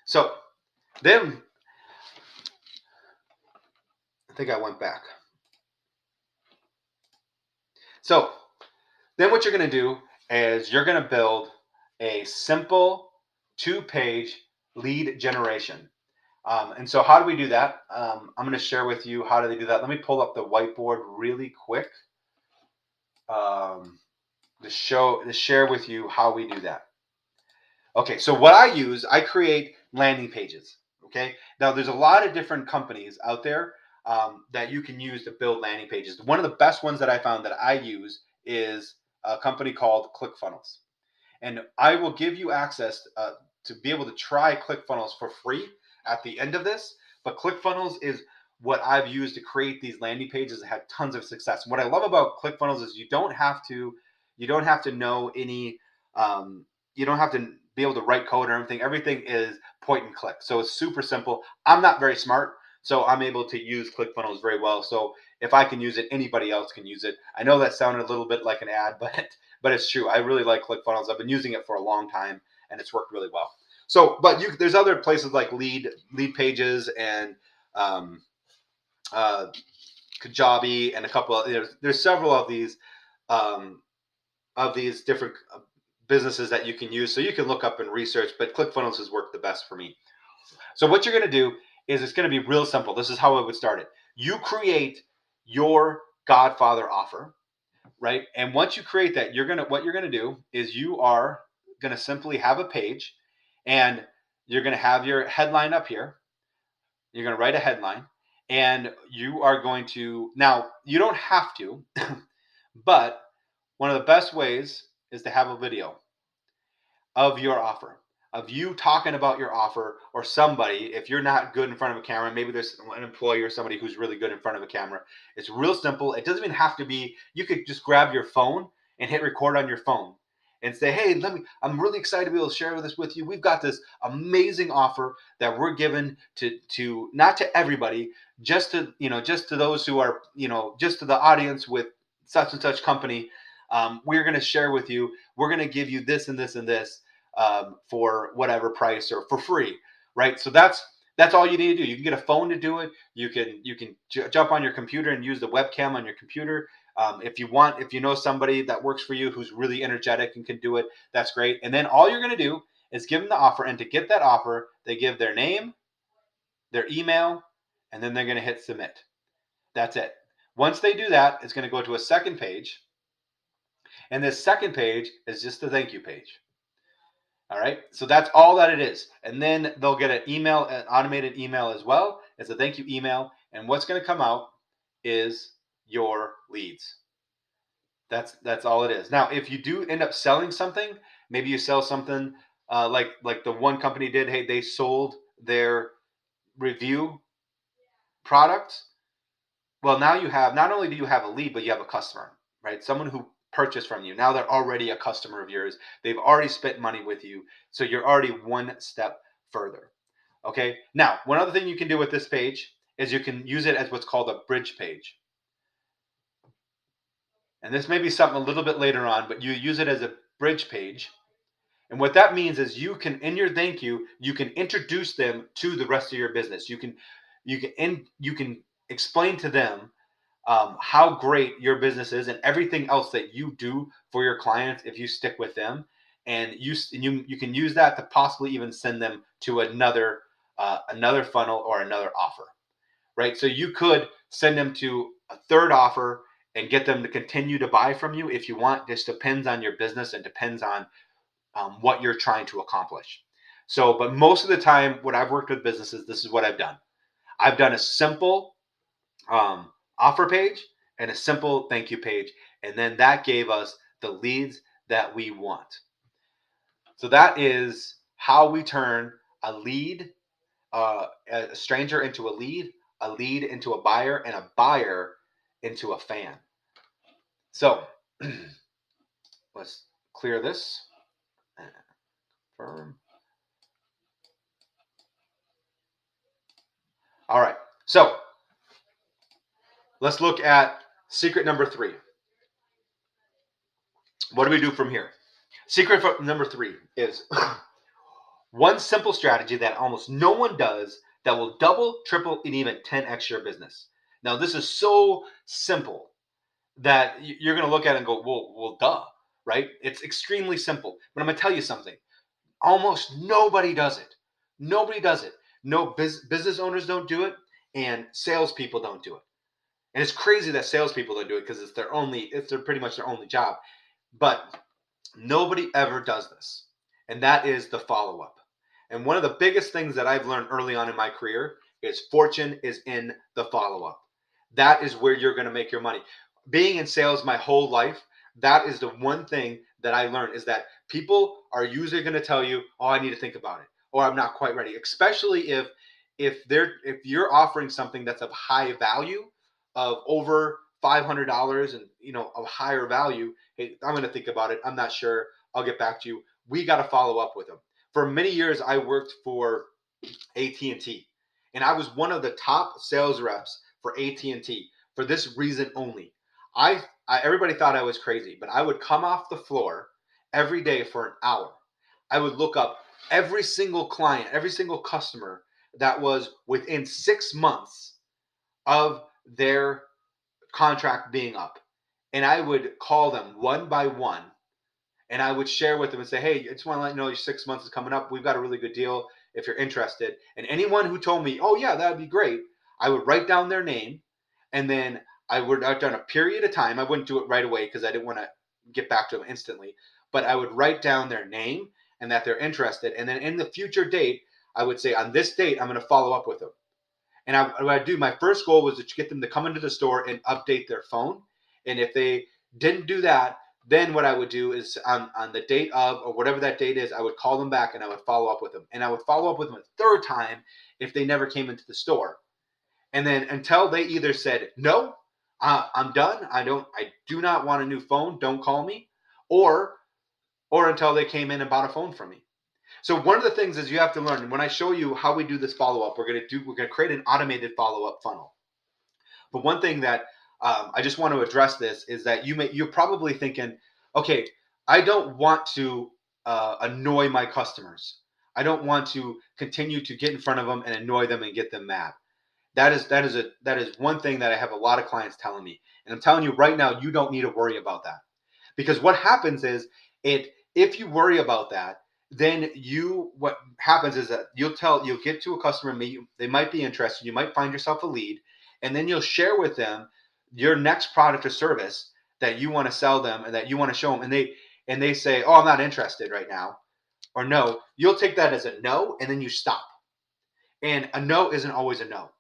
So then I think I went back. So then what you're going to do is you're going to build a simple 2-page lead generation. And so how do we do that? I'm going to share with you how do they do that. Let me pull up the whiteboard really quick to share with you how we do that. Okay, so what I create landing pages. Okay, now there's a lot of different companies out there that you can use to build landing pages. One of the best ones that I found that I use is a company called ClickFunnels. And I will give you access to be able to try ClickFunnels for free at the end of this. But ClickFunnels is what I've used to create these landing pages that have tons of success. And what I love about ClickFunnels is you don't have to know any you don't have to be able to write code or everything. Everything is point and click. So it's super simple. I'm not very smart, so I'm able to use ClickFunnels very well. So if I can use it, anybody else can use it. I know that sounded a little bit like an ad, but it's true. I really like ClickFunnels. I've been using it for a long time, and it's worked really well. So, but there's other places like Lead Pages and um, uh, Kajabi and a couple of there's several um, of these different businesses that you can use. So you can look up and research, but ClickFunnels has worked the best for me. So what you're going to do is it's going to be real simple. This is how I would start it. You create your Godfather offer, right? And once you create that, what you're going to do is you are going to simply have a page, and you're going to have your headline up here. You're going to write a headline, and you are going to, now you don't have to, but one of the best ways is to have a video of your offer, of you talking about your offer, or somebody, if you're not good in front of a camera, maybe there's an employee or somebody who's really good in front of a camera. It's real simple. It doesn't even have to be, you could just grab your phone and hit record on your phone and say, hey, I'm really excited to be able to share this with you. We've got this amazing offer that we're giving to not to everybody, just to those who are, just to the audience with such and such company. We're going to share with you, we're going to give you this and this and this for whatever price or for free, right? So that's all you need to do. You can get a phone to do it. You can jump on your computer and use the webcam on your computer. If you know somebody that works for you who's really energetic and can do it, that's great. And then all you're going to do is give them the offer, and to get that offer, they give their name, their email, and then they're going to hit submit. That's it. Once they do that, it's going to go to a second page, and this second page is just the thank you page. All right, so that's all that it is. And then they'll get an automated email as well. It's a thank you email. And what's going to come out is your leads. That's all it is. Now, if you do end up selling something, maybe you sell something like the one company did. Hey, they sold their review product. Well, now you have, not only do you have a lead, but you have a customer. right? Someone who purchased from you. Now they're already a customer of yours. They've already spent money with you. So you're already one step further. Okay. Now, one other thing you can do with this page is you can use it as what's called a bridge page. And this may be something a little bit later on, but you use it as a bridge page. And what that means is you can, in your thank you, you can introduce them to the rest of your business. You can explain to them how great your business is and everything else that you do for your clients if you stick with them, and you can use that to possibly even send them to another funnel or another offer, right? So you could send them to a third offer and get them to continue to buy from you if you want. This depends on your business and depends on what you're trying to accomplish. So, but most of the time, when I've worked with businesses, this is what I've done. I've done a simple offer page and a simple thank you page. And then that gave us the leads that we want. So that is how we turn a stranger into a lead into a buyer, and a buyer into a fan. So let's clear this. Confirm. All right. So let's look at secret number 3. What do we do from here? Secret number 3 is one simple strategy that almost no one does that will double, triple, and even 10x your business. Now, this is so simple that you're going to look at it and go, well, duh, right? It's extremely simple. But I'm going to tell you something. Almost nobody does it. Nobody does it. No business owners don't do it, and salespeople don't do it. And it's crazy that salespeople don't do it because it's pretty much their only job. But nobody ever does this, and that is the follow-up. And one of the biggest things that I've learned early on in my career is fortune is in the follow-up. That is where you're going to make your money. Being in sales my whole life, that is the one thing that I learned, is that people are usually going to tell you, "Oh, I need to think about it," or "I'm not quite ready." Especially if you're offering something that's of high value, of over $500, and of higher value. Hey, I'm going to think about it. I'm not sure. I'll get back to you. We got to follow up with them. For many years, I worked for AT&T, and I was one of the top sales reps for AT&T for this reason only. Everybody thought I was crazy, but I would come off the floor every day for an hour. I would look up every single client, every single customer that was within 6 months of their contract being up. And I would call them one by one, and I would share with them and say, "Hey, I just want to let you know your 6 months is coming up. We've got a really good deal if you're interested." And anyone who told me, "Oh yeah, that would be great," I would write down their name, and then I would write down a period of time. I wouldn't do it right away because I didn't want to get back to them instantly, but I would write down their name and that they're interested. And then in the future date, I would say, on this date, I'm going to follow up with them. And what I do, my first goal was to get them to come into the store and update their phone. And if they didn't do that, then what I would do is on the date of, or whatever that date is, I would call them back and I would follow up with them. And I would follow up with them a third time if they never came into the store. And then until they either said, "No, I'm done. I do not want a new phone. Don't call me," or until they came in and bought a phone from me. So one of the things is you have to learn. And when I show you how we do this follow up, we're going to create an automated follow up funnel. But one thing that I just want to address this is that you're probably thinking, okay, I don't want to annoy my customers. I don't want to continue to get in front of them and annoy them and get them mad. That is one thing that I have a lot of clients telling me, and I'm telling you right now, you don't need to worry about that, because what happens is if you worry about that, then what happens is that you'll get to a customer, they might be interested, you might find yourself a lead, and then you'll share with them your next product or service that you want to sell them and that you want to show them, and they say, "Oh, I'm not interested right now," or "No." You'll take that as a no, and then you stop. And a no isn't always a no.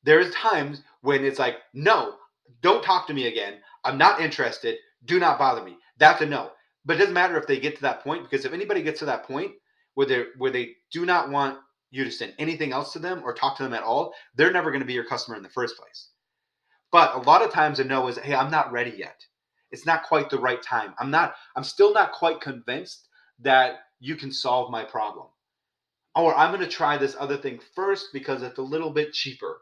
There's times when it's like, "No, don't talk to me again. I'm not interested. Do not bother me." That's a no. But it doesn't matter if they get to that point, because if anybody gets to that point where they do not want you to send anything else to them or talk to them at all, they're never going to be your customer in the first place. But a lot of times a no is, "Hey, I'm not ready yet." It's not quite the right time. I'm still not quite convinced that you can solve my problem. Or I'm going to try this other thing first because it's a little bit cheaper.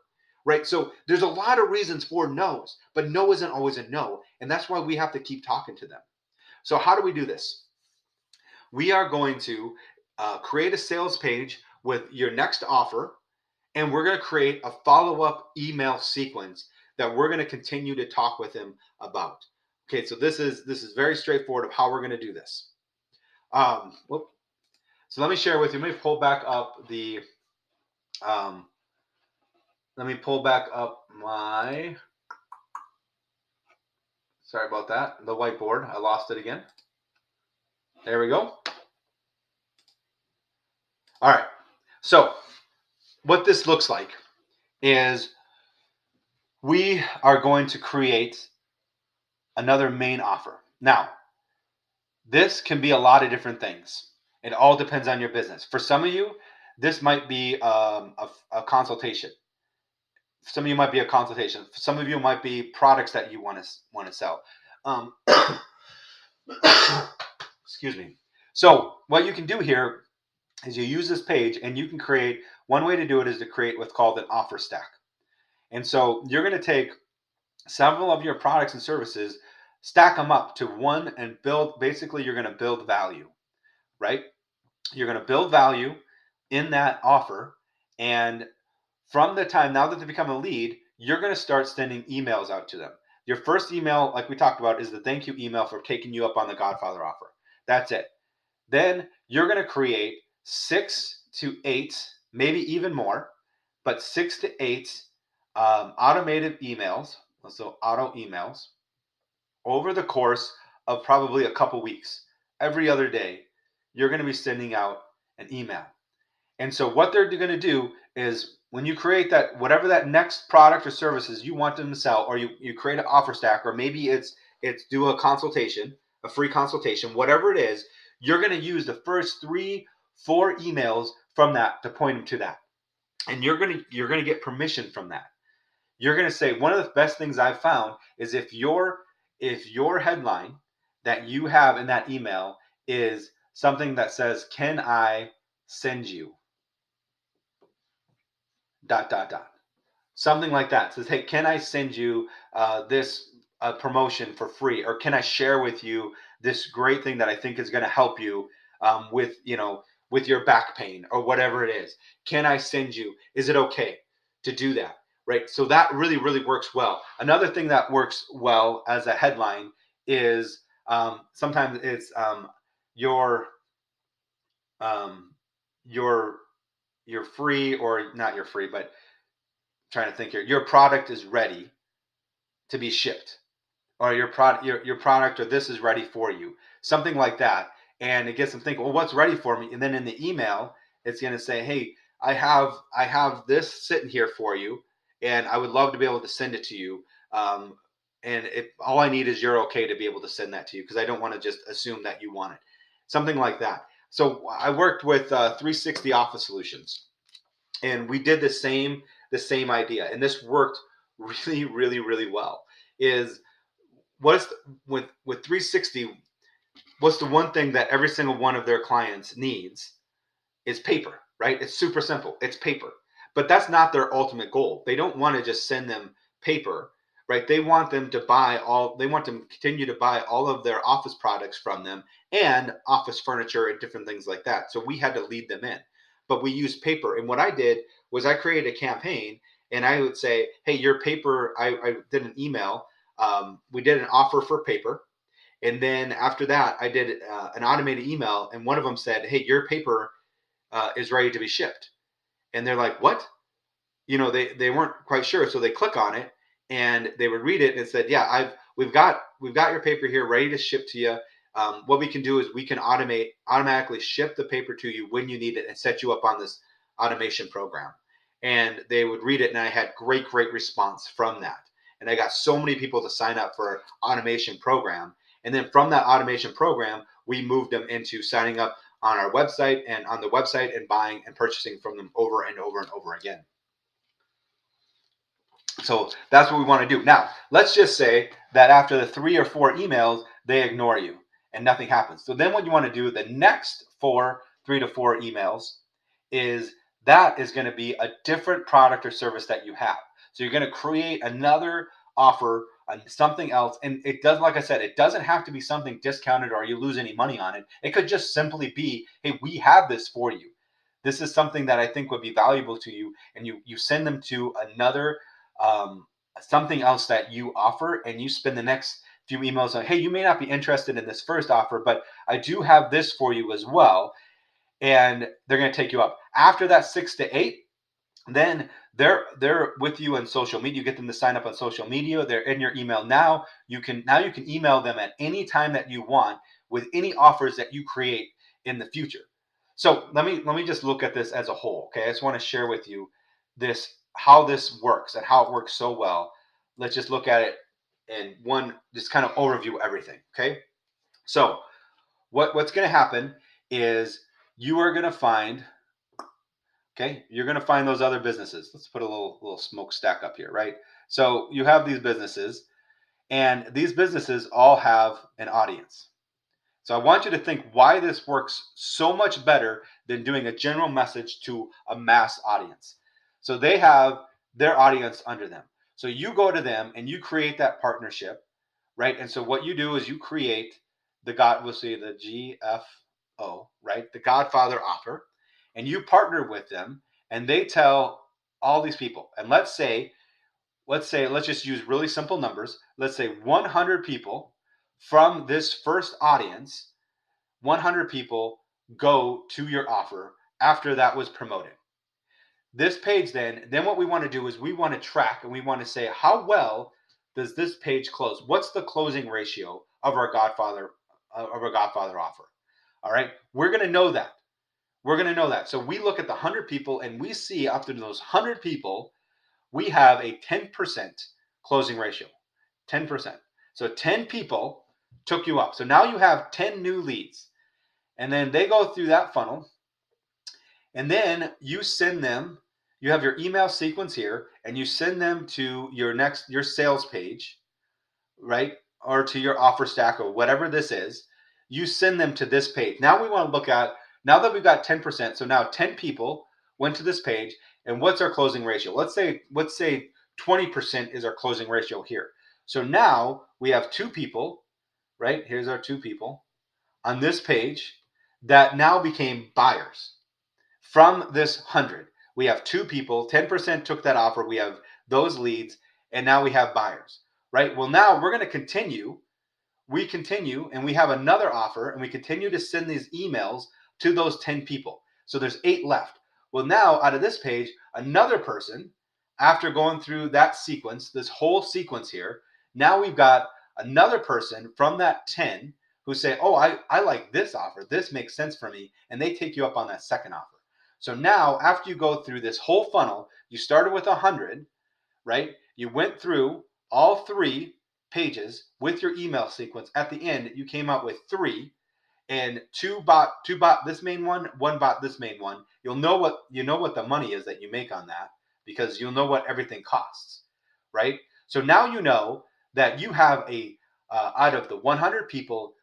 Right? So there's a lot of reasons for no's, but no isn't always a no. And that's why we have to keep talking to them. So how do we do this? We are going to create a sales page with your next offer, and we're going to create a follow-up email sequence that we're going to continue to talk with him about. Okay, so this is very straightforward of how we're going to do this. So let me share with you. Let me pull back up the. Let me pull back up my. Sorry about that. The whiteboard. I lost it again. There we go. All right. So what this looks like is we are going to create another main offer. Now, this can be a lot of different things. It all depends on your business. For some of you, this might be a consultation. Some of you might be a consultation. Some of you might be products that you want to sell. Excuse me. So what you can do here is you use this page, and you can create. One way to do it is to create what's called an offer stack. And so you're going to take several of your products and services, stack them up to one, and build. Basically, you're going to build value, right? You're going to build value in that offer. And from the time now that they become a lead, you're going to start sending emails out to them. Your first email, like we talked about, is the thank you email for taking you up on the Godfather offer. That's it. Then you're going to create 6 to 8, maybe even more, but 6 to 8 automated emails, so auto emails, over the course of probably a couple weeks. Every other day, you're going to be sending out an email. And so what they're going to do is when you create that, whatever that next product or services you want them to sell, or you create an offer stack, or maybe it's do a consultation, a free consultation, whatever it is, you're going to use the first 3-4 emails from that to point them to that. And you're going to get permission from that. You're going to say, one of the best things I've found is if your headline that you have in that email is something that says, can I send you ... something like that. It says, hey, can I send you this promotion for free, or can I share with you this great thing that I think is going to help you with your back pain or whatever it is? Can I send you? Is it okay to do that? Right. So that really, really works well. Another thing that works well as a headline is sometimes it's your free, or not your free, but trying to think here, your product is ready to be shipped, or your product or this is ready for you, something like that. And it gets them thinking, well, what's ready for me? And then in the email, it's going to say, hey, I have this sitting here for you, and I would love to be able to send it to you. And if all I need is you're okay to be able to send that to you, because I don't want to just assume that you want it, something like that. So I worked with 360 Office Solutions, and we did the same idea, and this worked really, really, really well. Is with 360, what's the one thing that every single one of their clients needs is paper, right? It's super simple. It's paper. But that's not their ultimate goal. They don't want to just send them paper, right? They want them to continue to buy all of their office products from them, and office furniture and different things like that. So we had to lead them in. But we used paper. And what I did was I created a campaign, and I would say, hey, your paper, I did an email. We did an offer for paper. And then after that, I did an automated email, and one of them said, hey, your paper is ready to be shipped. And they're like, what? They weren't quite sure. So they click on it, and they would read it, and it said, yeah, we've got your paper here ready to ship to you. What we can do is we can automatically ship the paper to you when you need it and set you up on this automation program. And they would read it, and I had great response from that. And I got so many people to sign up for automation program. And then from that automation program, we moved them into signing up on our website, and on the website, and buying and purchasing from them over and over and over again. So that's what we want to do. Now, let's just say that after the 3 or 4 emails, they ignore you and nothing happens. So then what you want to do, the next 3 to 4 emails is that is going to be a different product or service that you have. So you're going to create another offer on something else. And it does, like I said, it doesn't have to be something discounted or you lose any money on it. It could just simply be, hey, we have this for you. This is something that I think would be valuable to you. And you send them to another um, something else that you offer, and you spend the next few emails on, hey, you may not be interested in this first offer, but I do have this for you as well. And they're going to take you up. After that 6 to 8, then they're with you on social media. You get them to sign up on social media. They're in your email now. You can email them at any time that you want with any offers that you create in the future. So let me just look at this as a whole. Okay, I just want to share with you this how this works and how it works so well. Let's just look at it in one just kind of overview everything. Okay, so what's going to happen is you are going to find, okay, you're going to find those other businesses. Let's put a little smokestack up here, right? So you have these businesses, and these businesses all have an audience. So I want you to think why this works so much better than doing a general message to a mass audience. So they have their audience under them. So you go to them and you create that partnership, right? And so what you do is you create we'll see the GFO, right? The Godfather offer, and you partner with them, and they tell all these people. And let's just use really simple numbers. Let's say 100 people from this first audience, 100 people go to your offer after that was promoted. This page then what we want to do is we want to track and we want to say, how well does this page close? What's the closing ratio of our Godfather offer? All right, we're going to know that. We're going to know that. So we look at the 100 people and we see after those 100 people, we have a 10% closing ratio. 10%. So 10 people took you up. So now you have 10 new leads. And then they go through that funnel. And then you send them, you have your email sequence here, and you send them to your sales page, right? Or to your offer stack or whatever this is. You send them to this page. Now we want to look at, now that we've got 10%, so now 10 people went to this page, and what's our closing ratio? Let's say 20% is our closing ratio here. So now we have 2 people, right? Here's our 2 people on this page that now became buyers. From this 100, we have 2 people, 10% took that offer. We have those leads, and now we have buyers, right? Well, now we're going to continue. We continue, and we have another offer, and we continue to send these emails to those 10 people. So there's 8 left. Well, now out of this page, another person, after going through that sequence, this whole sequence here, now we've got another person from that 10 who say, oh, I like this offer. This makes sense for me. And they take you up on that second offer. So now after you go through this whole funnel, you started with 100, right? You went through all 3 pages with your email sequence. At the end, you came out with 3, and 2 bought this main one bought this main one. You'll know what the money is that you make on that because you'll know what everything costs, right? So now you know that you have out of the 100 people,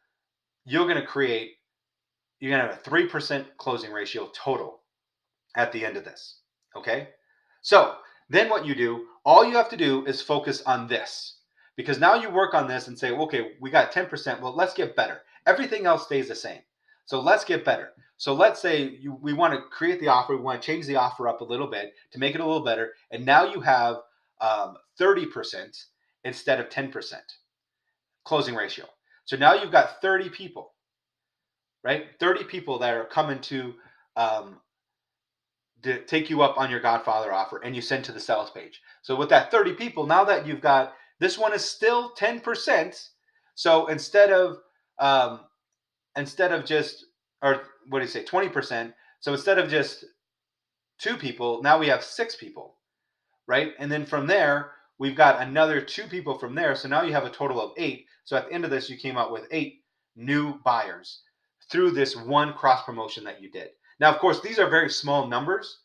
you're going to have a 3% closing ratio total at the end of this. Okay? So then what you do, all you have to do is focus on this. Because now you work on this and say, okay, we got 10%. Well, let's get better. Everything else stays the same. So let's get better. So let's say we want to create the offer. We want to change the offer up a little bit to make it a little better. And now you have 30% instead of 10% closing ratio. So now you've got 30 people, right? 30 people that are coming to take you up on your Godfather offer, and you send to the sales page. So with that 30 people, now that you've got, this one is still 10%. So instead of just, or what do you say, 20%. So instead of just 2 people, now we have 6 people, right? And then from there, we've got another 2 people from there. So now you have a total of 8. So at the end of this, you came out with 8 new buyers through this one cross promotion that you did. Now, of course, these are very small numbers,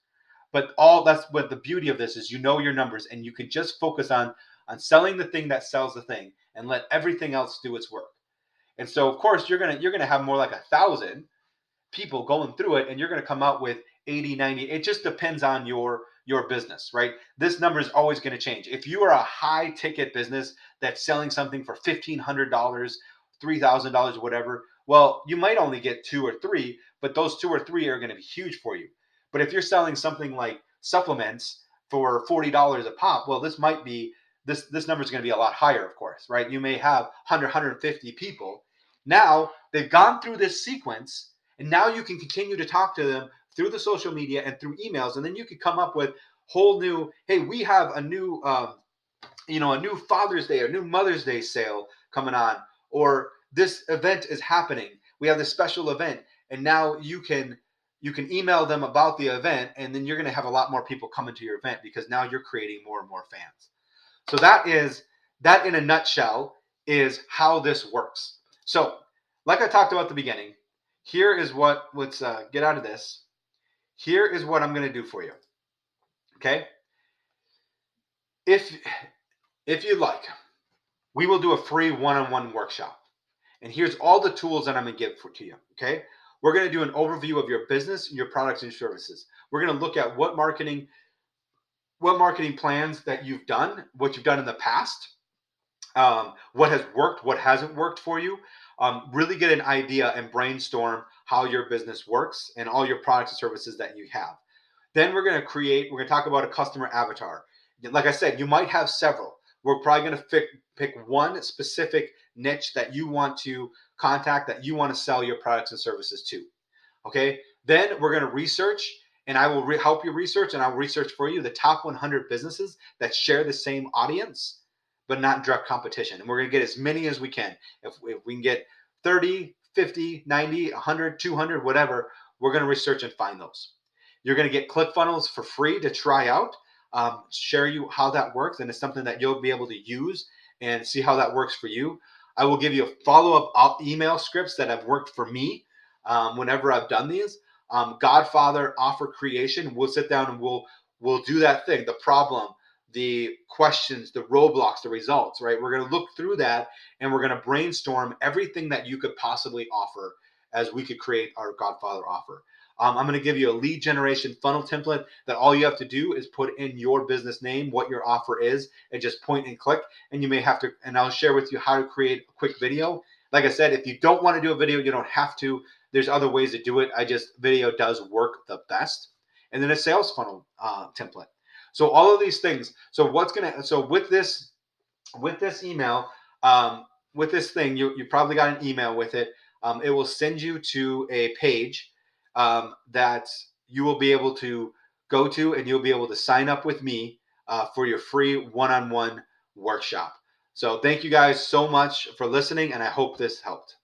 But all that's what the beauty of this is, you know your numbers and you can just focus on selling the thing that sells the thing and let everything else do its work. And so of course you're gonna have more like 1,000 people going through it and you're going to come out with 80, 90. It just depends on your business, right? This number is always going to change. If you are a high ticket business that's selling something for $1,500, $3,000, whatever, well, you might only get two or three, but those two or three are going to be huge for you. But if you're selling something like supplements for $40 a pop, well, this number is going to be a lot higher, of course, right? You may have 150 people. Now they've gone through this sequence, and now you can continue to talk to them through the social media and through emails. And then you could come up with whole new, hey, we have a new, a new Father's Day or new Mother's Day sale coming on, or this event is happening. We have this special event, and now you can email them about the event, and then you're going to have a lot more people coming to your event because now you're creating more and more fans. So that in a nutshell is how this works. So, like I talked about at the beginning, here is let's get out of this. Here is what I'm going to do for you. Okay? If you'd like, we will do a free one-on-one workshop. And here's all the tools that I'm going to give to you. Okay? We're going to do an overview of your business, your products and services. We're going to look at what marketing plans that you've done, what you've done in the past, what has worked, what hasn't worked for you. Really get an idea and brainstorm how your business works and all your products and services that you have. Then we're going to talk about a customer avatar. Like I said, you might have several. We're probably going to pick one specific niche that you want to contact, that you want to sell your products and services to. Okay. Then we're going to research, and I will help you research, and I'll research for you the top 100 businesses that share the same audience, but not direct competition. And we're going to get as many as we can. If we can get 30, 50, 90, 100, 200, whatever, we're going to research and find those. You're going to get ClickFunnels for free to try out, share you how that works, and it's something that you'll be able to use and see how that works for you. I will give you follow-up email scripts that have worked for me whenever I've done these. Godfather offer creation. We'll sit down and we'll do that thing, the problem, the questions, the roadblocks, the results, right? We're going to look through that and we're going to brainstorm everything that you could possibly offer as we could create our Godfather offer. I'm going to give you a lead generation funnel template that all you have to do is put in your business name, what your offer is, and just point and click. And you may have to, and I'll share with you how to create a quick video. Like I said, if you don't want to do a video, you don't have to. There's other ways to do it. Video does work the best. And then a sales funnel template. So all of these things. So with this email, with this thing, you probably got an email with it. It will send you to a page that you will be able to go to, and you'll be able to sign up with me for your free one-on-one workshop. So thank you guys so much for listening, and I hope this helped.